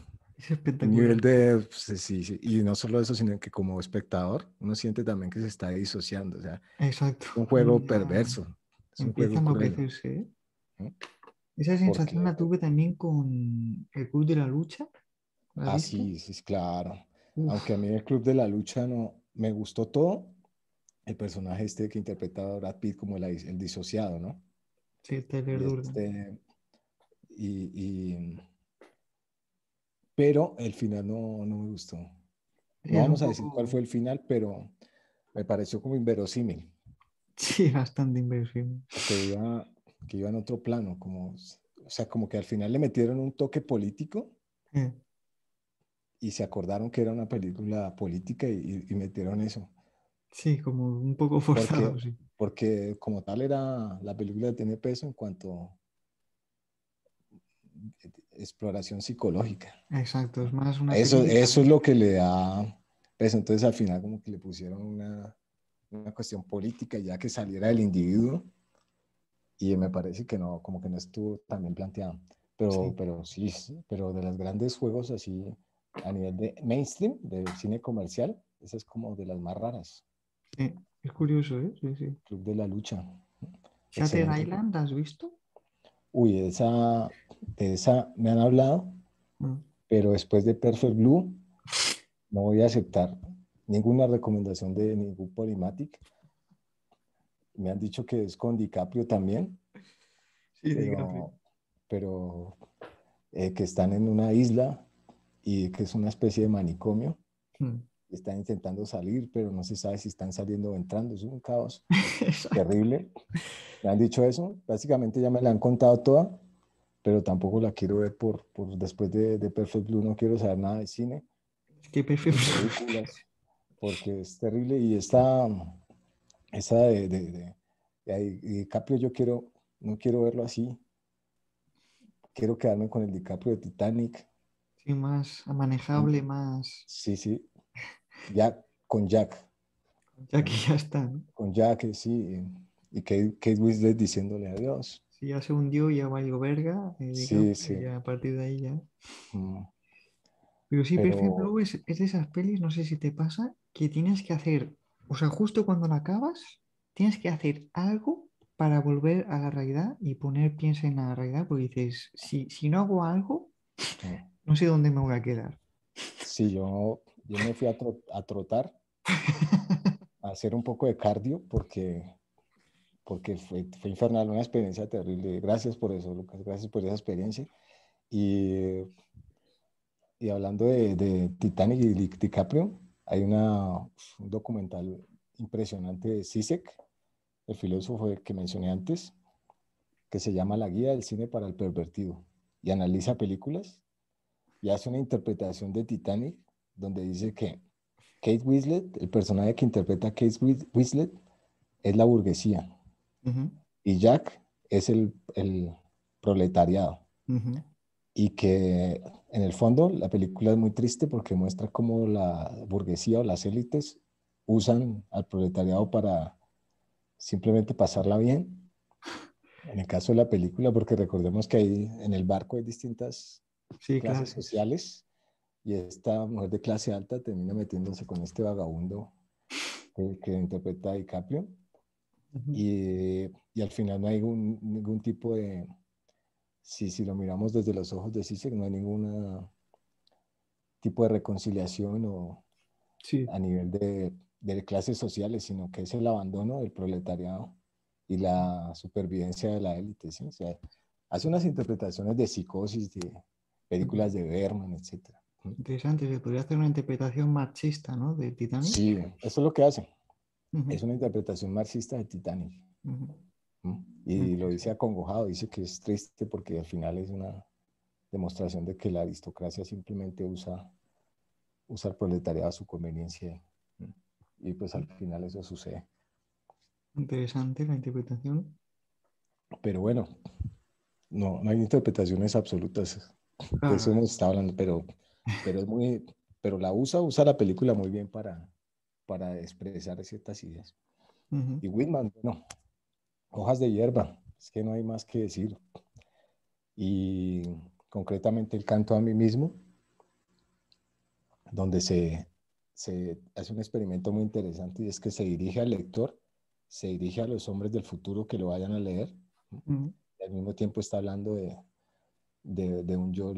nivel espectacular. sí, sí, sí, y no solo eso, sino que como espectador uno siente también que se está disociando, o sea, Exacto. es un Uno juego ya perverso, es un empieza a juego cruel, enloquecerse, ¿eh? ¿no? Esa sensación Porque, la tuve también con el Club de la Lucha. ¿La has visto? sí, sí, claro, aunque a Uf, mí el Club de la Lucha no me gustó todo, el personaje este que interpretaba a Brad Pitt como el disociado, ¿no? sí, Tyler Y Durden. y, pero el final no me gustó. Sí, No es un vamos a decir cuál poco, fue el final, pero me pareció como inverosímil, sí, bastante inversión. que iba en otro plano, o sea, como que al final le metieron un toque político Eh, y se acordaron que era una película política y metieron eso, sí, como un poco forzado, porque, sí. porque como tal era, la película tiene peso en cuanto a exploración psicológica. Exacto, es más una crítica. Eso es lo que le da peso, entonces al final como que le pusieron una cuestión política ya que saliera del individuo y me parece que no, como que no estuvo tan bien planteado. Sí, Pero sí, pero de los grandes juegos así a nivel de mainstream, de cine comercial, esa es como de las más raras. sí, es curioso, ¿eh? Sí, sí. Club de la Lucha, Shutter excelente. Island, ¿la has visto? Uy, de esa me han hablado, Mm. pero después de Perfect Blue no voy a aceptar ninguna recomendación de ningún Polymatic. Me han dicho que es con DiCaprio también, Sí, DiCaprio. pero, pero que están en una isla y que es una especie de manicomio. Mm. Están intentando salir, pero no se sabe si están saliendo o entrando. Es un caos Exacto. terrible. Me han dicho eso. Básicamente ya me la han contado toda, pero tampoco la quiero ver después de Perfect Blue. No quiero saber nada de cine, Es que de perfecto. películas, porque es terrible. Y esa de ahí, DiCaprio, no quiero verlo así. Quiero quedarme con el DiCaprio de Titanic. Sí, más manejable, más. Sí, sí. Jack, con Jack. Ya que ¿No? ya está, ¿no? Con Jack, sí. Y Kate Winslet diciéndole adiós. Si ya se hundió, ya valió verga, Sí, DiCaprio, y sí. ya a partir de ahí ya. Mm, Pero sí, Perfect Pero Blue es de esas pelis, no sé si te pasa, que tienes que hacer, o sea, justo cuando la acabas, tienes que hacer algo para volver a la realidad y poner piensa en la realidad, porque dices, si no hago algo, mm, no sé dónde me voy a quedar. sí, yo me fui a trotar, a hacer un poco de cardio, porque fue infernal, una experiencia terrible. Gracias por eso, Lucas, gracias por esa experiencia. Y, y hablando de Titanic y DiCaprio, hay un documental impresionante de CISEC, el filósofo que mencioné antes, que se llama La Guía del Cine para el Pervertido, y analiza películas y hace una interpretación de Titanic donde dice que Kate Winslet, el personaje que interpreta a Kate Winslet, es la burguesía Ujú, y Jack es el proletariado. ujú. Y que en el fondo la película es muy triste porque muestra cómo la burguesía o las élites usan al proletariado para simplemente pasarla bien. En el caso de la película, porque recordemos que ahí en el barco hay distintas Sí, clases clases. sociales y esta mujer de clase alta termina metiéndose con este vagabundo que interpreta a DiCaprio Ujú. y al final no hay ningún tipo de, si lo miramos desde los ojos de Zizek, no hay ningún tipo de reconciliación o Sí, a nivel de clases sociales, sino que es el abandono del proletariado y la supervivencia de la élite, ¿sí? O sea, hace unas interpretaciones de psicosis, de ujú. películas de Berman, etcétera. ¿Mm? Interesante. Se podría hacer una interpretación marxista, ¿no? De Titanic. Sí, eso es lo que hace. Ujú, Es una interpretación marxista de Titanic. ujú. ¿Mm? Y lo dice Interesante. acongojado, dice que es triste porque al final es una demostración de que la aristocracia simplemente usa el proletariado a su conveniencia. ¿Mm? Y pues al final eso sucede. Interesante la interpretación. Pero bueno, no hay interpretaciones absolutas. De eso Claro. hemos estado hablando, pero es muy, pero usa la película muy bien para expresar ciertas ideas. Ujú. Y Whitman, bueno, Hojas de hierba, es que no hay más que decir. Y concretamente el canto a mí mismo, donde se hace un experimento muy interesante y es que se dirige al lector, se dirige a los hombres del futuro que lo vayan a leer, ¿no? Ujú. Y al mismo tiempo está hablando de un yo,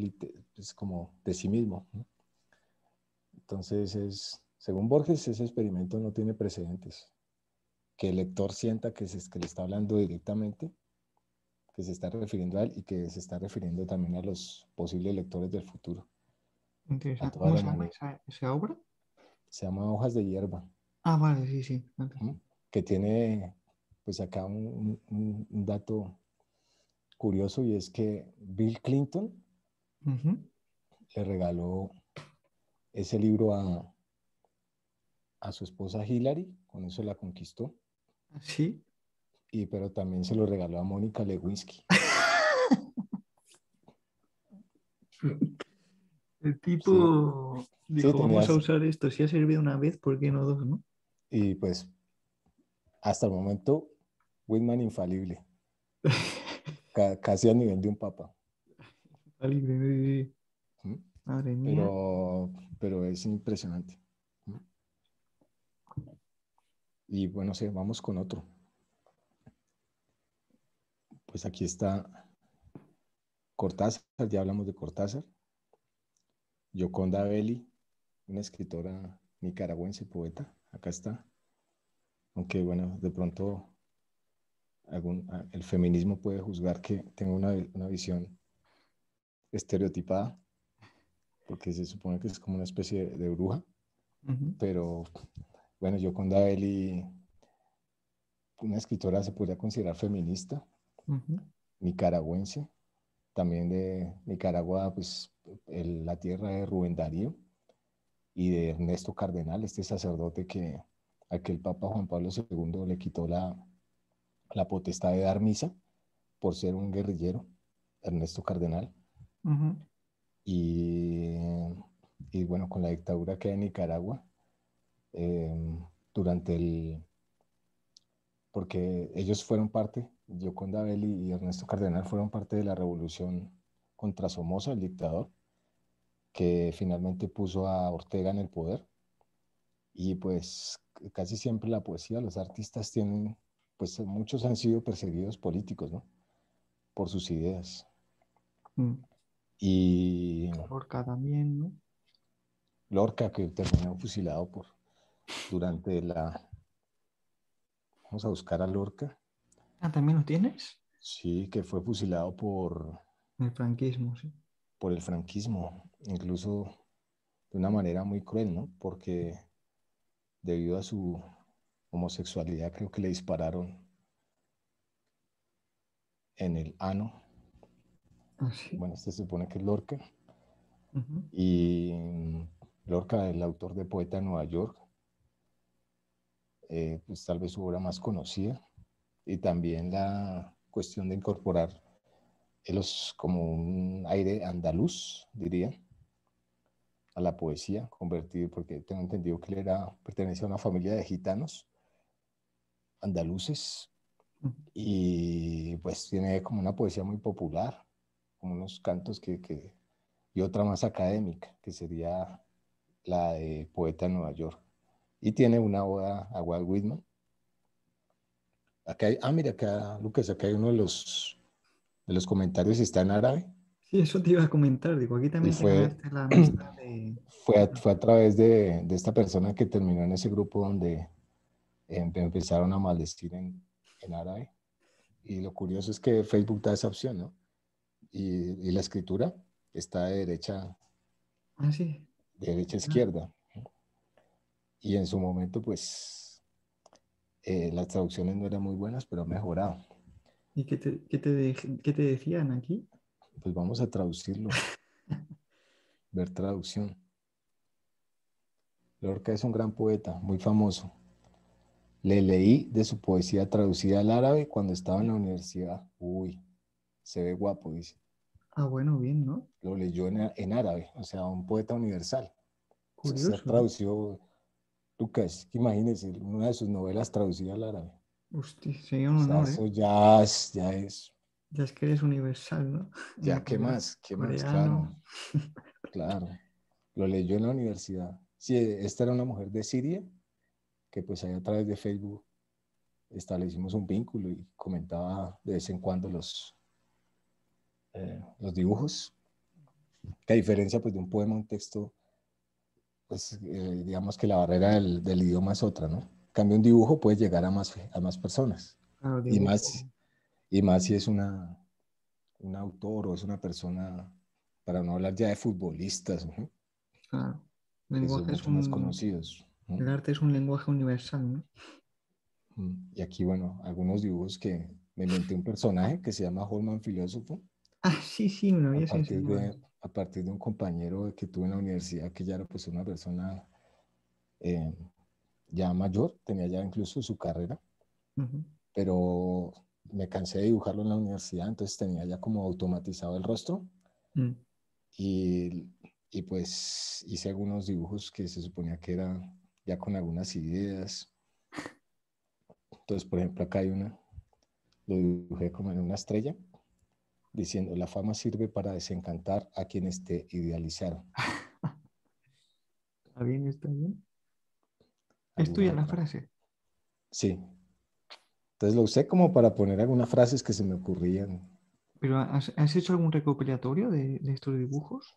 pues como de sí mismo, ¿no? Entonces, según Borges, ese experimento no tiene precedentes. Que el lector sienta que le está hablando directamente, que se está refiriendo a él y que se está refiriendo también a los posibles lectores del futuro, a Interesante. toda ¿Cómo la se llama humanidad. esa obra? Se llama Hojas de hierba, Ah, vale, sí, sí. Vale. ¿no? Que tiene, pues acá un dato curioso y es que Bill Clinton Ujú. le regaló ese libro a su esposa Hillary, con eso la conquistó, Sí. pero también se lo regaló a Mónica Lewinsky. El Sí, tipo sí, dijo, vamos a tenías, usar esto. Si ha servido una vez, ¿por qué no dos, no? y pues hasta el momento, Whitman infalible, casi al nivel de un papa. Está libre. ¿Mm? Madre mía. Pero es impresionante. ¿Mm? Y bueno, sí, vamos con otro. Pues aquí está Cortázar, ya hablamos de Cortázar. Yoconda Belli, una escritora nicaragüense, poeta, acá está. Aunque bueno, de pronto el feminismo puede juzgar que tengo una visión estereotipada, porque se supone que es como una especie de bruja, Ujú, pero bueno, Yoconda Belli, una escritora se podría considerar feminista, ujú, nicaragüense, también de Nicaragua, pues la tierra de Rubén Darío y de Ernesto Cardenal, este sacerdote a que el Papa Juan Pablo II le quitó la potestad de dar misa por ser un guerrillero, Ernesto Cardenal. ujú. Y, y bueno, con la dictadura que hay en Nicaragua, eh, durante porque ellos fueron parte, Gioconda Belli y Ernesto Cardenal fueron parte de la revolución contra Somoza, el dictador, que finalmente puso a Ortega en el poder. Y pues casi siempre la poesía, los artistas tienen, pues muchos han sido perseguidos políticos, ¿no? Por sus ideas. Mm. Y Lorca también, ¿no? Lorca, que terminó fusilado durante vamos a buscar a Lorca, Ah, ¿también lo tienes? sí, que fue fusilado El franquismo, sí. por el franquismo, incluso de una manera muy cruel, ¿no? Porque debido a su homosexualidad creo que le dispararon en el ano. Ah, sí. Bueno, este se supone que es Lorca. Ujú. Y Lorca, el autor de Poeta en Nueva York, pues tal vez su obra más conocida. Y también la cuestión de incorporar como un aire andaluz, diría, a la poesía, convertido, porque tengo entendido que él pertenecía a una familia de gitanos andaluces Ujú. y pues tiene como una poesía muy popular, como unos cantos y otra más académica, que sería la de Poeta en Nueva York. Y tiene una oda a Walt Whitman. Acá mira, acá, Lucas, acá hay uno de los comentarios, está en árabe, Sí, eso te iba a comentar. Digo, aquí y también te ganaste la amistad de... fue a través de esta persona que terminó en ese grupo donde empezaron a maldecir en árabe. Y lo curioso es que Facebook da esa opción, ¿no? Y la escritura está Ah, sí. de derecha a Ah, izquierda. Y en su momento, pues, las traducciones no eran muy buenas, pero ha mejorado. ¿y qué te decían aquí? Pues vamos a traducirlo, ver traducción. Lorca es un gran poeta, muy famoso. Le leí de su poesía traducida al árabe cuando estaba en la universidad. Uy, se ve guapo, dice. Ah, bueno, bien, ¿no? Lo leyó en árabe, o sea, un poeta universal. Se ha Curioso, ¿no? traducido, Lucas, imagínese, una de sus novelas traducida al árabe. Hostia, sería un O sea, honor, ¿eh? eso ya es, Ya es que eres universal, ¿no? En ya, ¿qué más? ¿Qué más? Claro, coreano. claro. Lo leyó en la universidad. Sí, esta era una mujer de Siria, que pues ahí a través de Facebook establecimos un vínculo y comentaba de vez en cuando los dibujos, que a diferencia pues de un poema, un texto, pues digamos que la barrera del idioma es otra, ¿no? En cambio, un dibujo puede llegar a más personas, Claro, y dibujo. más, y más si es un autor o es una persona, para no hablar ya de futbolistas, ¿no? Claro. Que son Lenguaje es mucho más un... conocidos, ¿no? El arte es un lenguaje universal, ¿no? Y aquí, bueno, algunos dibujos que me inventé un personaje que se llama Holman Filósofo, Ah, sí, sí, me lo habías enseñado. a partir de un compañero que tuve en la universidad que ya era pues una persona eh, ya mayor, tenía ya incluso su carrera, Ujú. pero me cansé de dibujarlo en la universidad, entonces tenía ya como automatizado el rostro Mm. y, y pues hice algunos dibujos que se suponía que eran ya con algunas ideas. Entonces, por ejemplo, acá hay lo dibujé como en una estrella, diciendo, la fama sirve para desencantar a quienes te idealizaron. Está bien, está bien. Es Alguna tuya la otra. frase. Sí. Entonces lo usé como para poner algunas frases que se me ocurrían. ¿Pero has hecho algún recopilatorio de estos dibujos?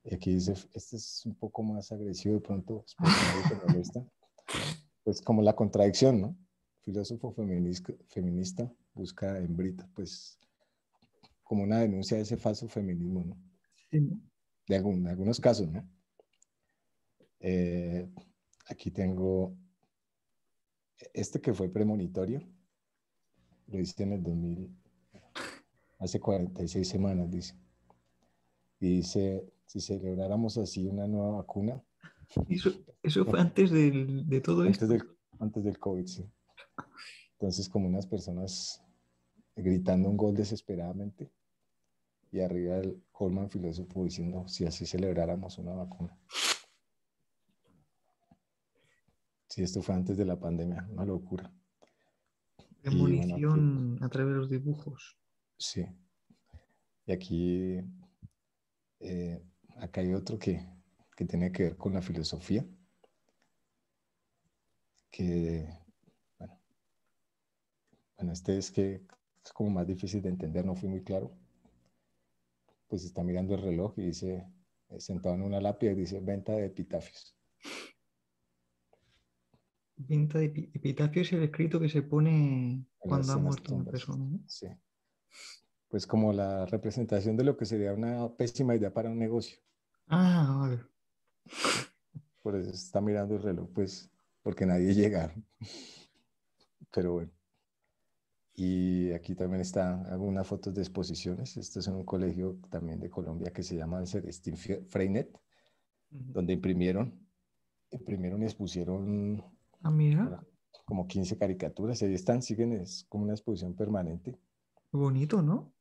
Y aquí dice, este es un poco más agresivo de pronto, espero que nadie se molesta. Pues como la contradicción, ¿no? Filósofo feminista busca en Brita, pues como una denuncia de ese falso feminismo, ¿no? Sí, ¿no? Algunos casos, ¿no? Eh, aquí tengo este que fue premonitorio, lo hice en el 2000, hace 46 semanas, dice. Y dice, si celebráramos así una nueva vacuna, Eso fue antes de todo antes esto. antes del COVID, sí. Entonces, como unas personas gritando un gol desesperadamente y arriba el Holman filósofo diciendo, si así celebráramos una vacuna. Sí, esto fue antes de la pandemia, una locura. Y bueno, aquí, Premonición a través de los dibujos. sí. Y aquí, eh, acá hay otro que tiene que ver con la filosofía, que, bueno, este es que es como más difícil de entender, no fui muy claro. Pues está mirando el reloj y dice, sentado en una lápida, dice venta de epitafios. Venta de epitafio es el escrito que se pone cuando ha En las muerto una tumbas. persona, ¿no? Sí. Pues como la representación de lo que sería una pésima idea para un negocio. Ah, vale. Por eso está mirando el reloj, pues, porque nadie llega. Pero bueno. Y aquí también están algunas fotos de exposiciones. Esto es en un colegio también de Colombia que se llama Celestín Freinet, Ujú. donde imprimieron y expusieron Ah, mira, bueno, como 15 caricaturas. Ahí están, siguen, es como una exposición permanente. qué bonito, ¿no?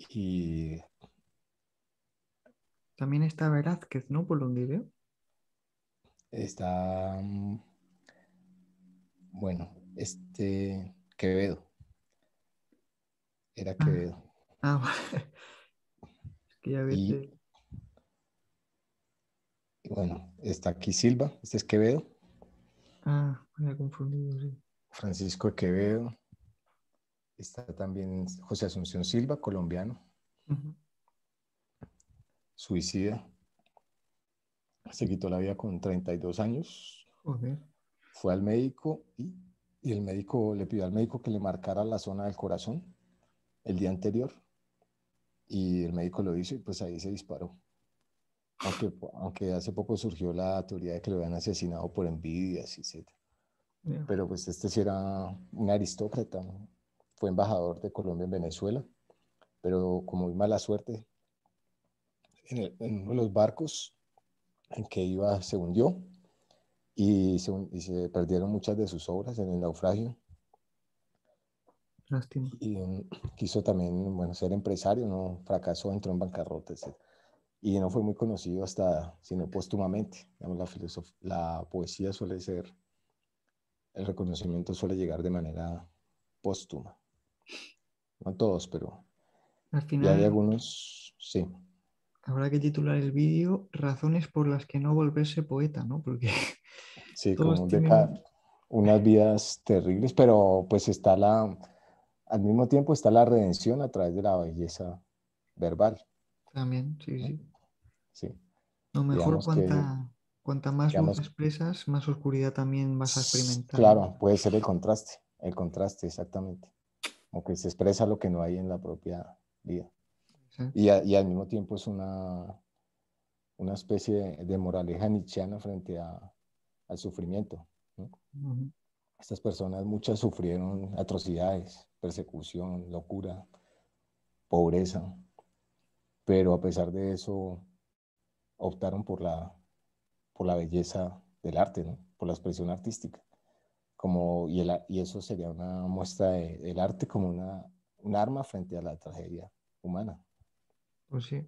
Y También está Velázquez, ¿no? Por donde veo. está, bueno, Quevedo, era Ah, Quevedo. ah, vale. Es que a Y, veces... y bueno, está aquí Silva, este es Quevedo, Ah, me había confundido, sí. Francisco de Quevedo. Está también José Asunción Silva, colombiano, Ujú. suicida. Se quitó la vida con 32 años. Joder, Fue al médico y el médico le pidió al médico que le marcara la zona del corazón el día anterior. Y el médico lo hizo y pues ahí se disparó. Aunque hace poco surgió la teoría de que lo habían asesinado por envidias, etc. ya. Pero pues este sí era un aristócrata, ¿no? Fue embajador de Colombia en Venezuela, pero con muy mala suerte, en uno de los barcos en que iba se hundió y se perdieron muchas de sus obras en el naufragio. Lástima. Y quiso también, bueno, ser empresario, no fracasó, entró en bancarrota, etc. Y no fue muy conocido hasta, sino póstumamente. Digamos, la poesía suele ser, el reconocimiento suele llegar de manera póstuma. No todos, pero Al y hay final algunos, sí, habrá que titular el vídeo Razones por las que no volverse poeta, ¿no? Porque sí, todos como tienen unas vidas terribles, pero pues al mismo tiempo está la redención a través de la belleza verbal, también, sí, ¿no? sí. Sí, Lo mejor digamos que, cuanta más luz digamos, expresas, más oscuridad también vas a experimentar, ¿no? claro, puede ser el contraste exactamente, como que se expresa lo que no hay en la propia vida. Exacto. Y al mismo tiempo es una especie de moraleja nietzscheana frente al sufrimiento, ¿no? Ujú. Estas personas, muchas sufrieron atrocidades, persecución, locura, pobreza, pero a pesar de eso optaron por la belleza del arte, ¿no? Por la expresión artística. Y eso sería una muestra del arte como un arma frente a la tragedia humana. Pues sí, Al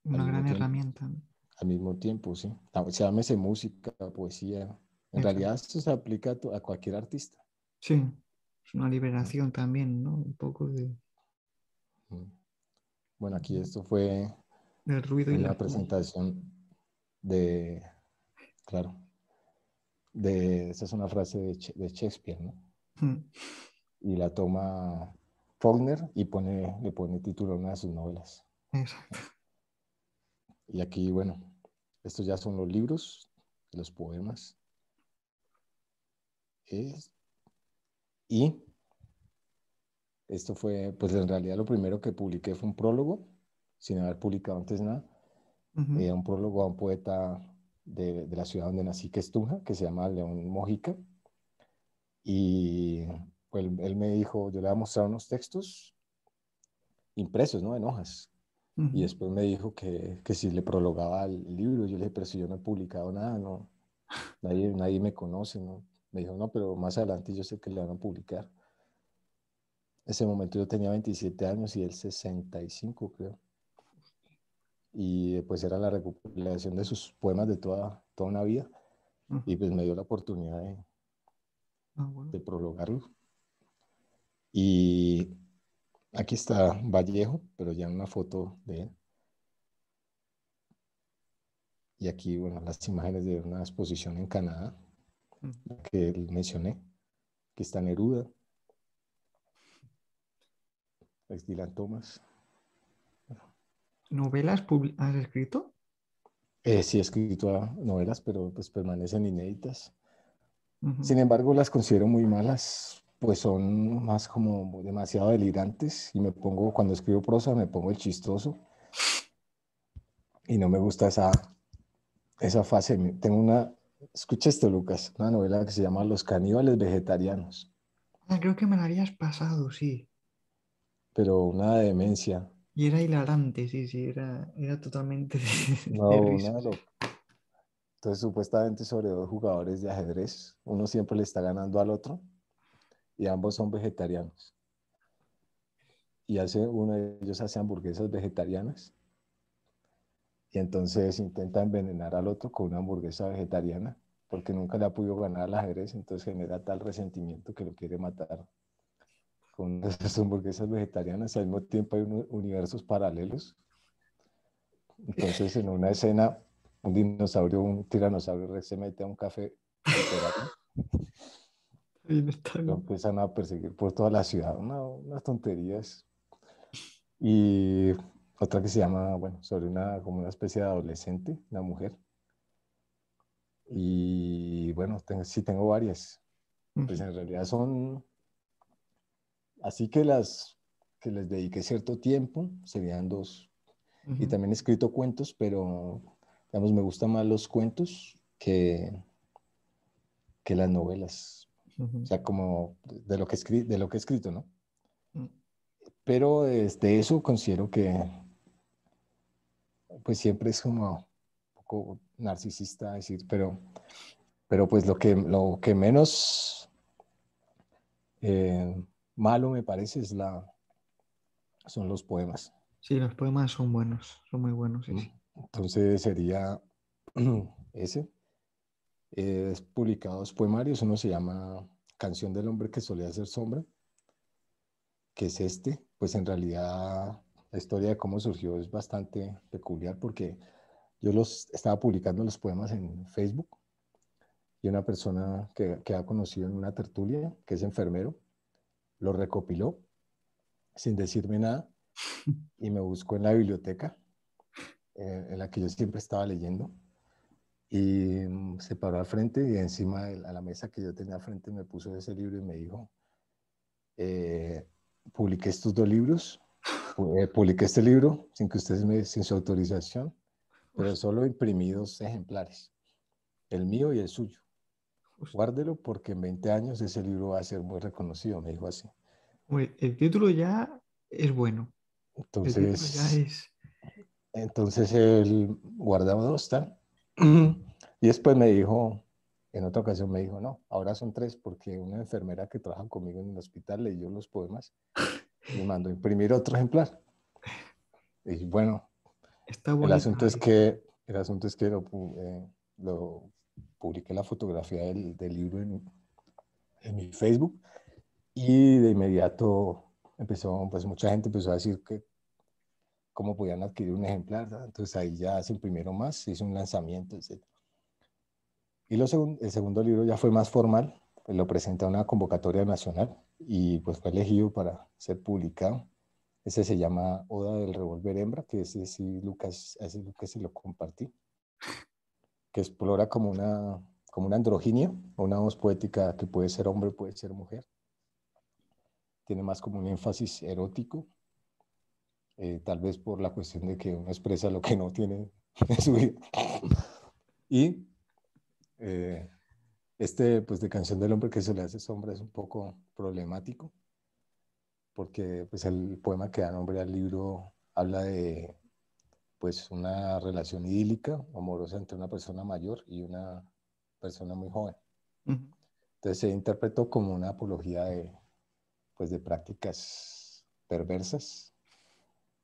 una mismo gran tiempo, herramienta, ¿no? al mismo tiempo, sí. Se llámese música, poesía. En realidad Exacto. esto se aplica a cualquier artista. Sí, es una liberación también, ¿no? Un poco Mm. Bueno, aquí esto fue del ruido y la una fuma. presentación de, claro, esta es una frase de Shakespeare, ¿no? Mm. Y la toma Faulkner y le pone título a una de sus novelas. Exacto. Y aquí, bueno, estos ya son los libros, los poemas. Es- y esto fue, pues en realidad lo primero que publiqué fue un prólogo, sin haber publicado antes nada. Ujú. Un prólogo a un poeta de la ciudad donde nací, que es Tunja, que se llama León Mojica. Y pues, él me dijo, yo le voy a mostrar unos textos impresos, ¿no? En hojas. Y Ujú. después me dijo que si le prologaba el libro. Yo le dije, pero si yo no he publicado nada, no, nadie me conoce, ¿no? Me dijo, no, pero más adelante yo sé que le van a publicar. Ese momento yo tenía 27 años y él 65, creo. Y pues era la recopilación de sus poemas de toda una vida. Y Ujú. pues me dio la oportunidad Ah, bueno. de prologarlo. Y aquí está Vallejo, pero ya en una foto de él. Y aquí, bueno, las imágenes de una exposición en Canadá Ujú. que él mencioné, que está Neruda, es Dylan Thomas. ¿Novelas has escrito? Sí he escrito novelas, pero pues permanecen inéditas. Ujú. Sin embargo, las considero muy malas, pues son más como demasiado delirantes y cuando escribo prosa, me pongo el chistoso y no me gusta esa fase. Escucha esto, Lucas, una novela que se llama Los caníbales vegetarianos. Ah, creo que me la habías pasado, sí. pero una demencia. Y era hilarante, sí, sí, era totalmente de No, risa. una Entonces, supuestamente sobre dos jugadores de ajedrez, uno siempre le está ganando al otro y ambos son vegetarianos. Y uno de ellos hace hamburguesas vegetarianas y entonces intenta envenenar al otro con una hamburguesa vegetariana porque nunca le ha podido ganar al ajedrez, entonces genera tal resentimiento que lo quiere matar con esas hamburguesas vegetarianas. Al mismo tiempo hay universos paralelos. Entonces, en una escena, un tiranosaurio rex se mete a un café literario. Bien, está Lo bien. empiezan a perseguir por toda la ciudad, unas tonterías. Y otra que se llama, bueno, sobre como una especie de adolescente, una mujer. Y bueno, sí tengo varias. Pues Ujú, en realidad son, así que les dediqué cierto tiempo, serían dos. Y ujú, también he escrito cuentos, pero digamos, me gustan más los cuentos que las novelas. O ujú, sea, como de lo que he escrito, ¿no? ujú. Pero de eso considero que pues siempre es como un poco narcisista decir, pero pues lo que menos eh, malo me parece son los poemas. Sí, los poemas son buenos, son muy buenos, sí, ¿No? sí. Entonces sería ese. Es publicado dos poemarios, uno se llama Canción del hombre que solía ser sombra, que es este. Pues en realidad la historia de cómo surgió es bastante peculiar porque yo estaba publicando los poemas en Facebook y una persona que ha conocido en una tertulia, que es enfermero, lo recopiló sin decirme nada y me buscó en la biblioteca en la que yo siempre estaba leyendo y se paró al frente y encima a la mesa que yo tenía al frente me puso ese libro y me dijo, eh, publiqué estos dos libros, publiqué este libro sin su autorización, pero Hostia, solo imprimí dos ejemplares, el mío y el suyo. hostia. Guárdelo porque en 20 años ese libro va a ser muy reconocido, me dijo así. Hombre, el título ya es bueno. El título ya Entonces, es... entonces él guardaba dos, tal. Y después me dijo, en otra ocasión me dijo, no, ahora son tres porque una enfermera que trabaja conmigo en el hospital leyó los poemas y mandó a imprimir otro ejemplar. Y bueno, Está el bonita asunto la es idea. que lo publiqué la fotografía del libro en mi Facebook y de inmediato pues mucha gente empezó a decir que cómo podían adquirir un ejemplar, ¿no? Entonces ahí ya se imprimieron más, se hizo un lanzamiento, etc. Y el segundo libro ya fue más formal, pues lo presenta una convocatoria nacional y pues fue elegido para ser publicado. Ese se llama Oda del Revólver Hembra, que ese sí, ese Lucas se lo compartí, que explora como una androginia, o una voz poética que puede ser hombre, puede ser mujer. Tiene más como un énfasis erótico, tal vez por la cuestión de que uno expresa lo que no tiene en su vida. Y eh, pues de Canción del Hombre que se le hace sombra es un poco problemático, porque pues el poema que da nombre al libro habla de pues una relación idílica, amorosa entre una persona mayor y una persona muy joven. Ujú. Entonces se interpretó como una apología pues de prácticas perversas.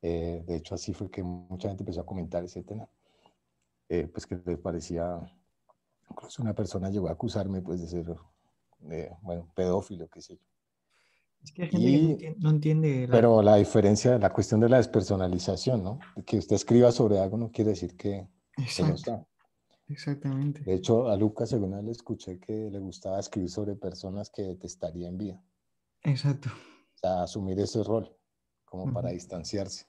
De hecho, así fue que mucha gente empezó a comentar ese tema, pues que les parecía, incluso una persona llegó a acusarme pues de ser, bueno, pedófilo, qué sé yo. Es que hay gente que Y, no entiende la... pero la diferencia, la cuestión de la despersonalización, ¿no? Que usted escriba sobre algo no quiere decir que lo Exacto, sea. exactamente. De hecho, a Lucas, según él, le escuché que le gustaba escribir sobre personas que detestaría en vida. Exacto. O sea, asumir ese rol como para Ujú. distanciarse.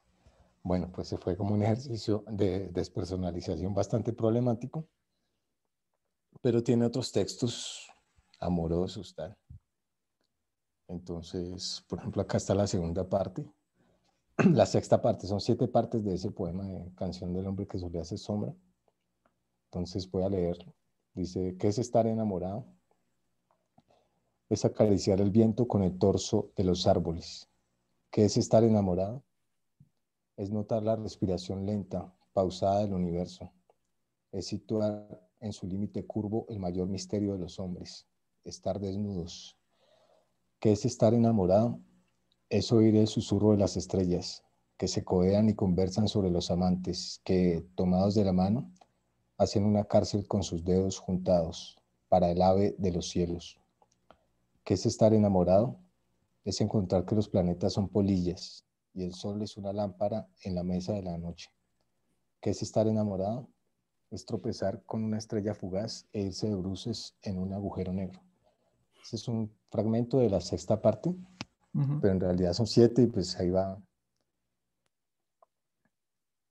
Bueno, pues se fue como un ejercicio de despersonalización bastante problemático, pero tiene otros textos amorosos, tal. Entonces, por ejemplo, acá está la segunda parte. La sexta parte, son 7 partes de ese poema de Canción del hombre que solía hacer sombra. Entonces voy a leer. Dice, ¿qué es estar enamorado? Es acariciar el viento con el torso de los árboles. ¿Qué es estar enamorado? Es notar la respiración lenta, pausada del universo. Es situar en su límite curvo el mayor misterio de los hombres, estar desnudos. ¿Qué es estar enamorado? Es oír el susurro de las estrellas, que se codean y conversan sobre los amantes, que, tomados de la mano, hacen una cárcel con sus dedos juntados, para el ave de los cielos. ¿Qué es estar enamorado? Es encontrar que los planetas son polillas y el sol es una lámpara en la mesa de la noche. ¿Qué es estar enamorado? Es tropezar con una estrella fugaz e irse de bruces en un agujero negro. Ese es un fragmento de la sexta parte, pero en realidad son 7 y pues ahí va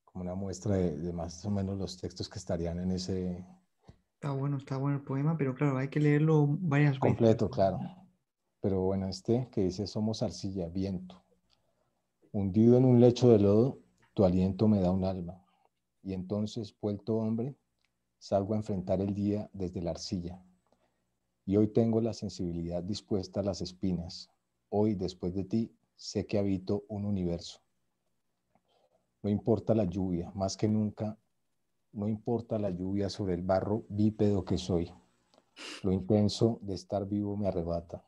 como una muestra de más o menos los textos que estarían en ese Está bueno el poema, pero claro, hay que leerlo varias veces. completo, claro. Pero bueno, este que dice: somos arcilla, viento. Hundido en un lecho de lodo, tu aliento me da un alma. Y entonces, vuelto hombre, salgo a enfrentar el día desde la arcilla. Y hoy tengo la sensibilidad dispuesta a las espinas. Hoy, después de ti, sé que habito un universo. No importa la lluvia, más que nunca, no importa la lluvia sobre el barro bípedo que soy. Lo intenso de estar vivo me arrebata.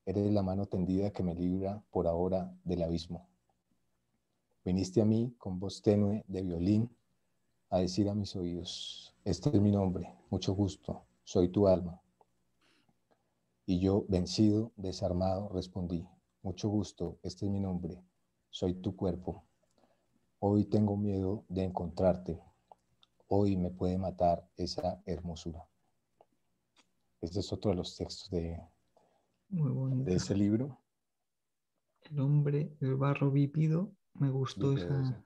Eres la mano tendida que me libra por ahora del abismo. Viniste a mí con voz tenue de violín a decir a mis oídos: este es mi nombre, mucho gusto, soy tu alma. Y yo, vencido, desarmado, respondí: mucho gusto, este es mi nombre, soy tu cuerpo. Hoy tengo miedo de encontrarte, hoy me puede matar esa hermosura. Este es otro de los textos Muy de bonito. ese libro. El hombre, el barro bípido, me gustó Bípedo, sí. esa.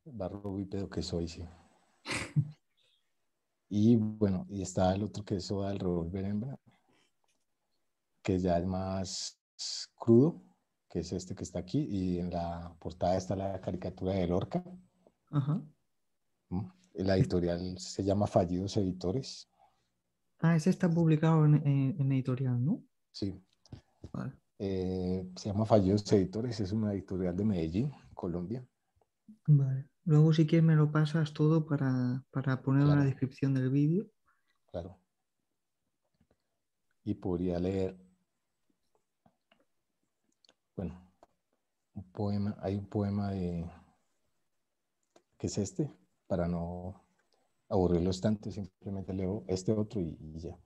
Barro bípedo que soy, sí. Y bueno, y está el otro que es Oda del Revólver Hembra, que ya es más crudo, que es este que está aquí, y en la portada está la caricatura de Lorca. Ajá. La Es- editorial se llama Fallidos Editores. Ese está publicado en editorial, ¿no? Sí, Vale. se llama Fallidos Editores, es una editorial de Medellín, Colombia. Vale. Luego, si quieres, me lo pasas todo para ponerlo en la Claro, descripción del vídeo. claro. Y podría leer, bueno, un poema, hay un poema que es este, para no aburrirlos tanto, simplemente leo este otro y ya.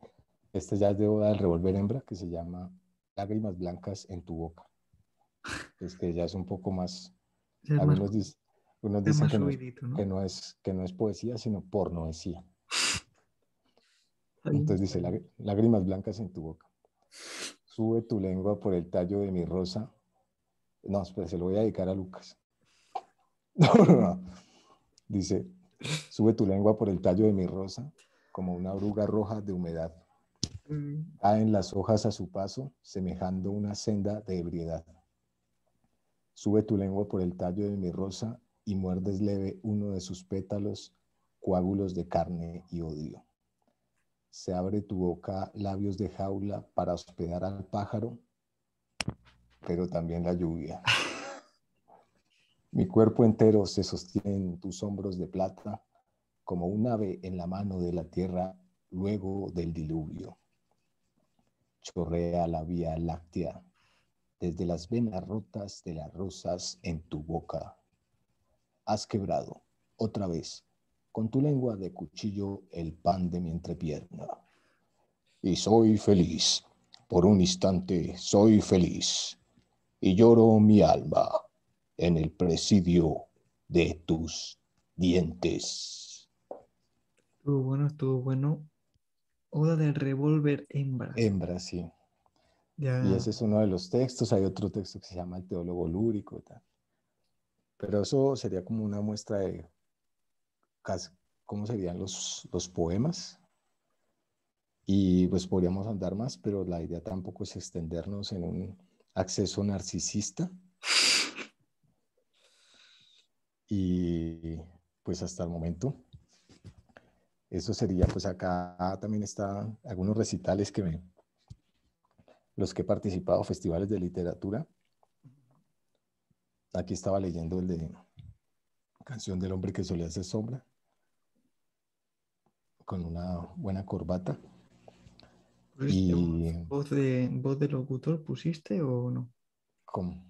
Este ya es de Oda del Revólver Hembra, que se llama Lágrimas blancas en tu boca. Es que ya es un poco más, Es más, algunos, algunos es dicen más subidito, ¿no? que no es poesía, sino pornoesía. Está bien, Entonces está dice: bien. lágrimas blancas en tu boca. Sube tu lengua por el tallo de mi rosa. No, espera, se lo voy a dedicar a Lucas. No, no, no. Dice: sube tu lengua por el tallo de mi rosa, como una oruga roja de humedad. Mm. Caen las hojas a su paso, semejando una senda de ebriedad. Sube tu lengua por el tallo de mi rosa y muerdes leve uno de sus pétalos, coágulos de carne y odio. Se abre tu boca labios de jaula para hospedar al pájaro, pero también la lluvia. Mi cuerpo entero se sostiene en tus hombros de plata, como un ave en la mano de la tierra luego del diluvio. Chorrea la vía láctea desde las venas rotas de las rosas en tu boca. Has quebrado, otra vez, con tu lengua de cuchillo el pan de mi entrepierna. Y soy feliz, por un instante soy feliz, y lloro mi alma en el presidio de tus dientes. Estuvo bueno, estuvo bueno. Oda del revólver hembra. Hembra, sí. Y Ya, ese es uno de los textos. Hay otro texto que se llama El teólogo lúrico. Tal. Pero eso sería como una muestra de cómo serían los poemas. Y pues podríamos andar más, pero la idea tampoco es extendernos en un acceso narcisista. Y pues hasta el momento, eso sería, pues acá también están algunos recitales los que he participado, festivales de literatura. Aquí estaba leyendo el de Canción del hombre que solía hacer sombra, con una buena corbata. ¿Pusiste Y voz de locutor pusiste o no? con...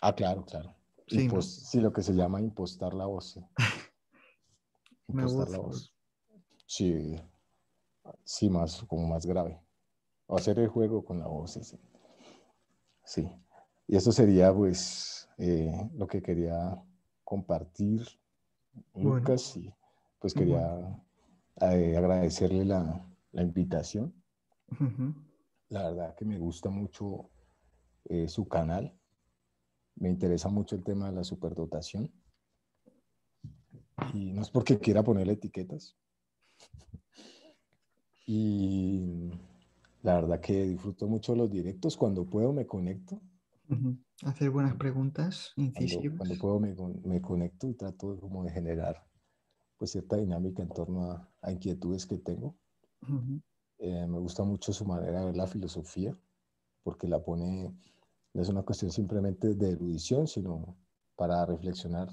Ah, claro, claro. Sí, ¿no? Sí, lo que se llama impostar la voz. Sí. Una Impostar voz. la voz. Sí, sí, más, como más grave. O hacer el juego con la voz. Sí. Sí. Y eso sería, pues, lo que quería compartir, Bueno, Lucas, y pues quería bueno. agradecerle la invitación. Ujú. La verdad que me gusta mucho su canal. Me interesa mucho el tema de la superdotación. Y no es porque quiera ponerle etiquetas. Y la verdad que disfruto mucho los directos. Cuando puedo me conecto. Ujú. Hacer buenas preguntas Cuando incisivas. puedo me conecto y trato como de generar pues cierta dinámica en torno a inquietudes que tengo. Ujú. Me gusta mucho su manera de ver la filosofía, porque la pone, no es una cuestión simplemente de erudición, sino para reflexionar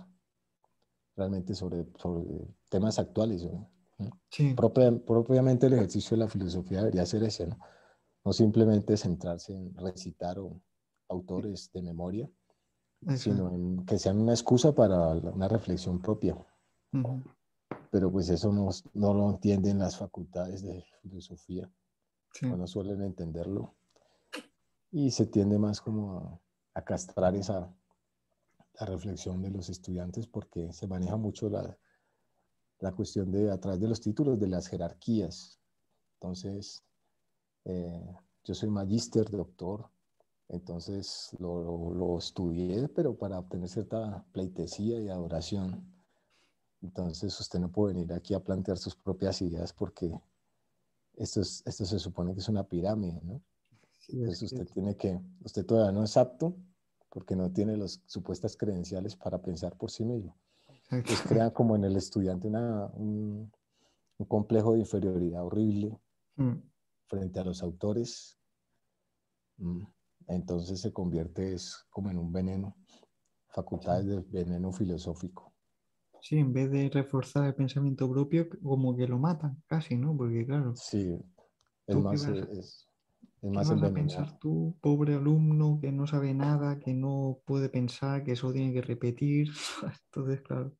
realmente sobre temas actuales, ¿no? Sí, Propiamente el ejercicio de la filosofía debería ser ese, ¿no? No simplemente centrarse en recitar autores de memoria, sino exacto. en que sean una excusa para una reflexión propia. Ujú. Pero pues eso no lo entienden las facultades de filosofía, Sí, o no suelen entenderlo, y se tiende más como a castrar la reflexión de los estudiantes porque se maneja mucho la cuestión de, a través de los títulos, de las jerarquías. Entonces, eh, yo soy magíster, doctor, entonces lo estudié, pero para obtener cierta pleitesía y adoración. Entonces, usted no puede venir aquí a plantear sus propias ideas porque esto se supone que es una pirámide, ¿no? sí, es Entonces, que usted todavía no es apto porque no tiene las supuestas credenciales para pensar por sí mismo. Entonces, exacto. crea como en el estudiante un complejo de inferioridad horrible Mm. frente a los autores. Mm. Entonces se convierte es como en un veneno, Sí. facultades de veneno filosófico. Sí, en vez de reforzar el pensamiento propio, como que lo matan casi, ¿no? Porque claro, Sí, ¿tú qué vas, es qué más vas a pensar envenenado. tú, pobre alumno que no sabe nada, que no puede pensar, que solo tiene que repetir? Entonces, claro.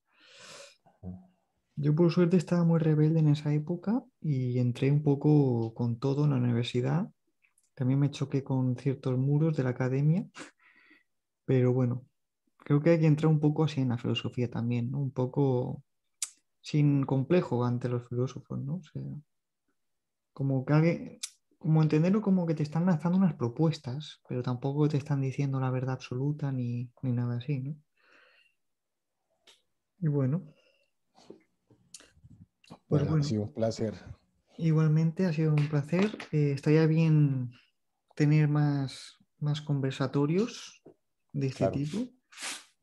Yo por suerte estaba muy rebelde en esa época y entré un poco con todo en la universidad. También me choqué con ciertos muros de la academia, pero bueno, creo que hay que entrar un poco así en la filosofía también, ¿no? Un poco sin complejo ante los filósofos, ¿no? O sea, como que como entenderlo como que te están lanzando unas propuestas, pero tampoco te están diciendo la verdad absoluta ni nada así, ¿no? Y bueno, pues Bueno, ha bueno, sido un placer. igualmente ha sido un placer. Estaría bien tener más conversatorios de este Claro, tipo.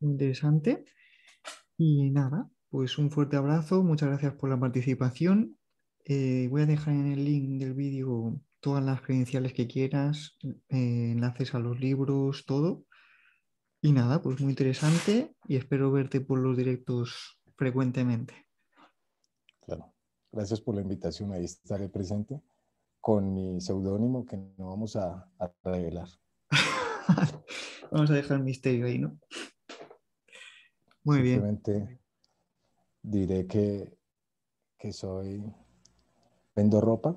Interesante. Y nada, pues un fuerte abrazo. Muchas gracias por la participación. Voy a dejar en el link del vídeo todas las credenciales que quieras, enlaces a los libros, todo. Y nada, pues muy interesante y espero verte por los directos frecuentemente. claro. Gracias por la invitación. Ahí estaré presente con mi seudónimo que no vamos a revelar. Vamos a dejar el misterio ahí, ¿no? Muy bien. Simplemente diré que vendo ropa.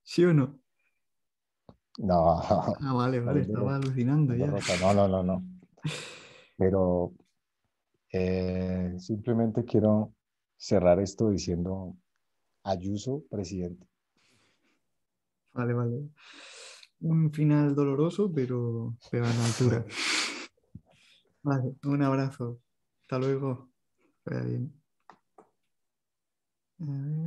¿Sí o no? No, Ah, vale, no vale, vendo estaba ropa. alucinando Vendo ya. ropa. No, no, no, no. Pero simplemente quiero cerrar esto diciendo Ayuso, presidente. Vale, vale. Un final doloroso, pero a la altura. Vale, un abrazo. Hasta luego. Que vaya bien. A ver.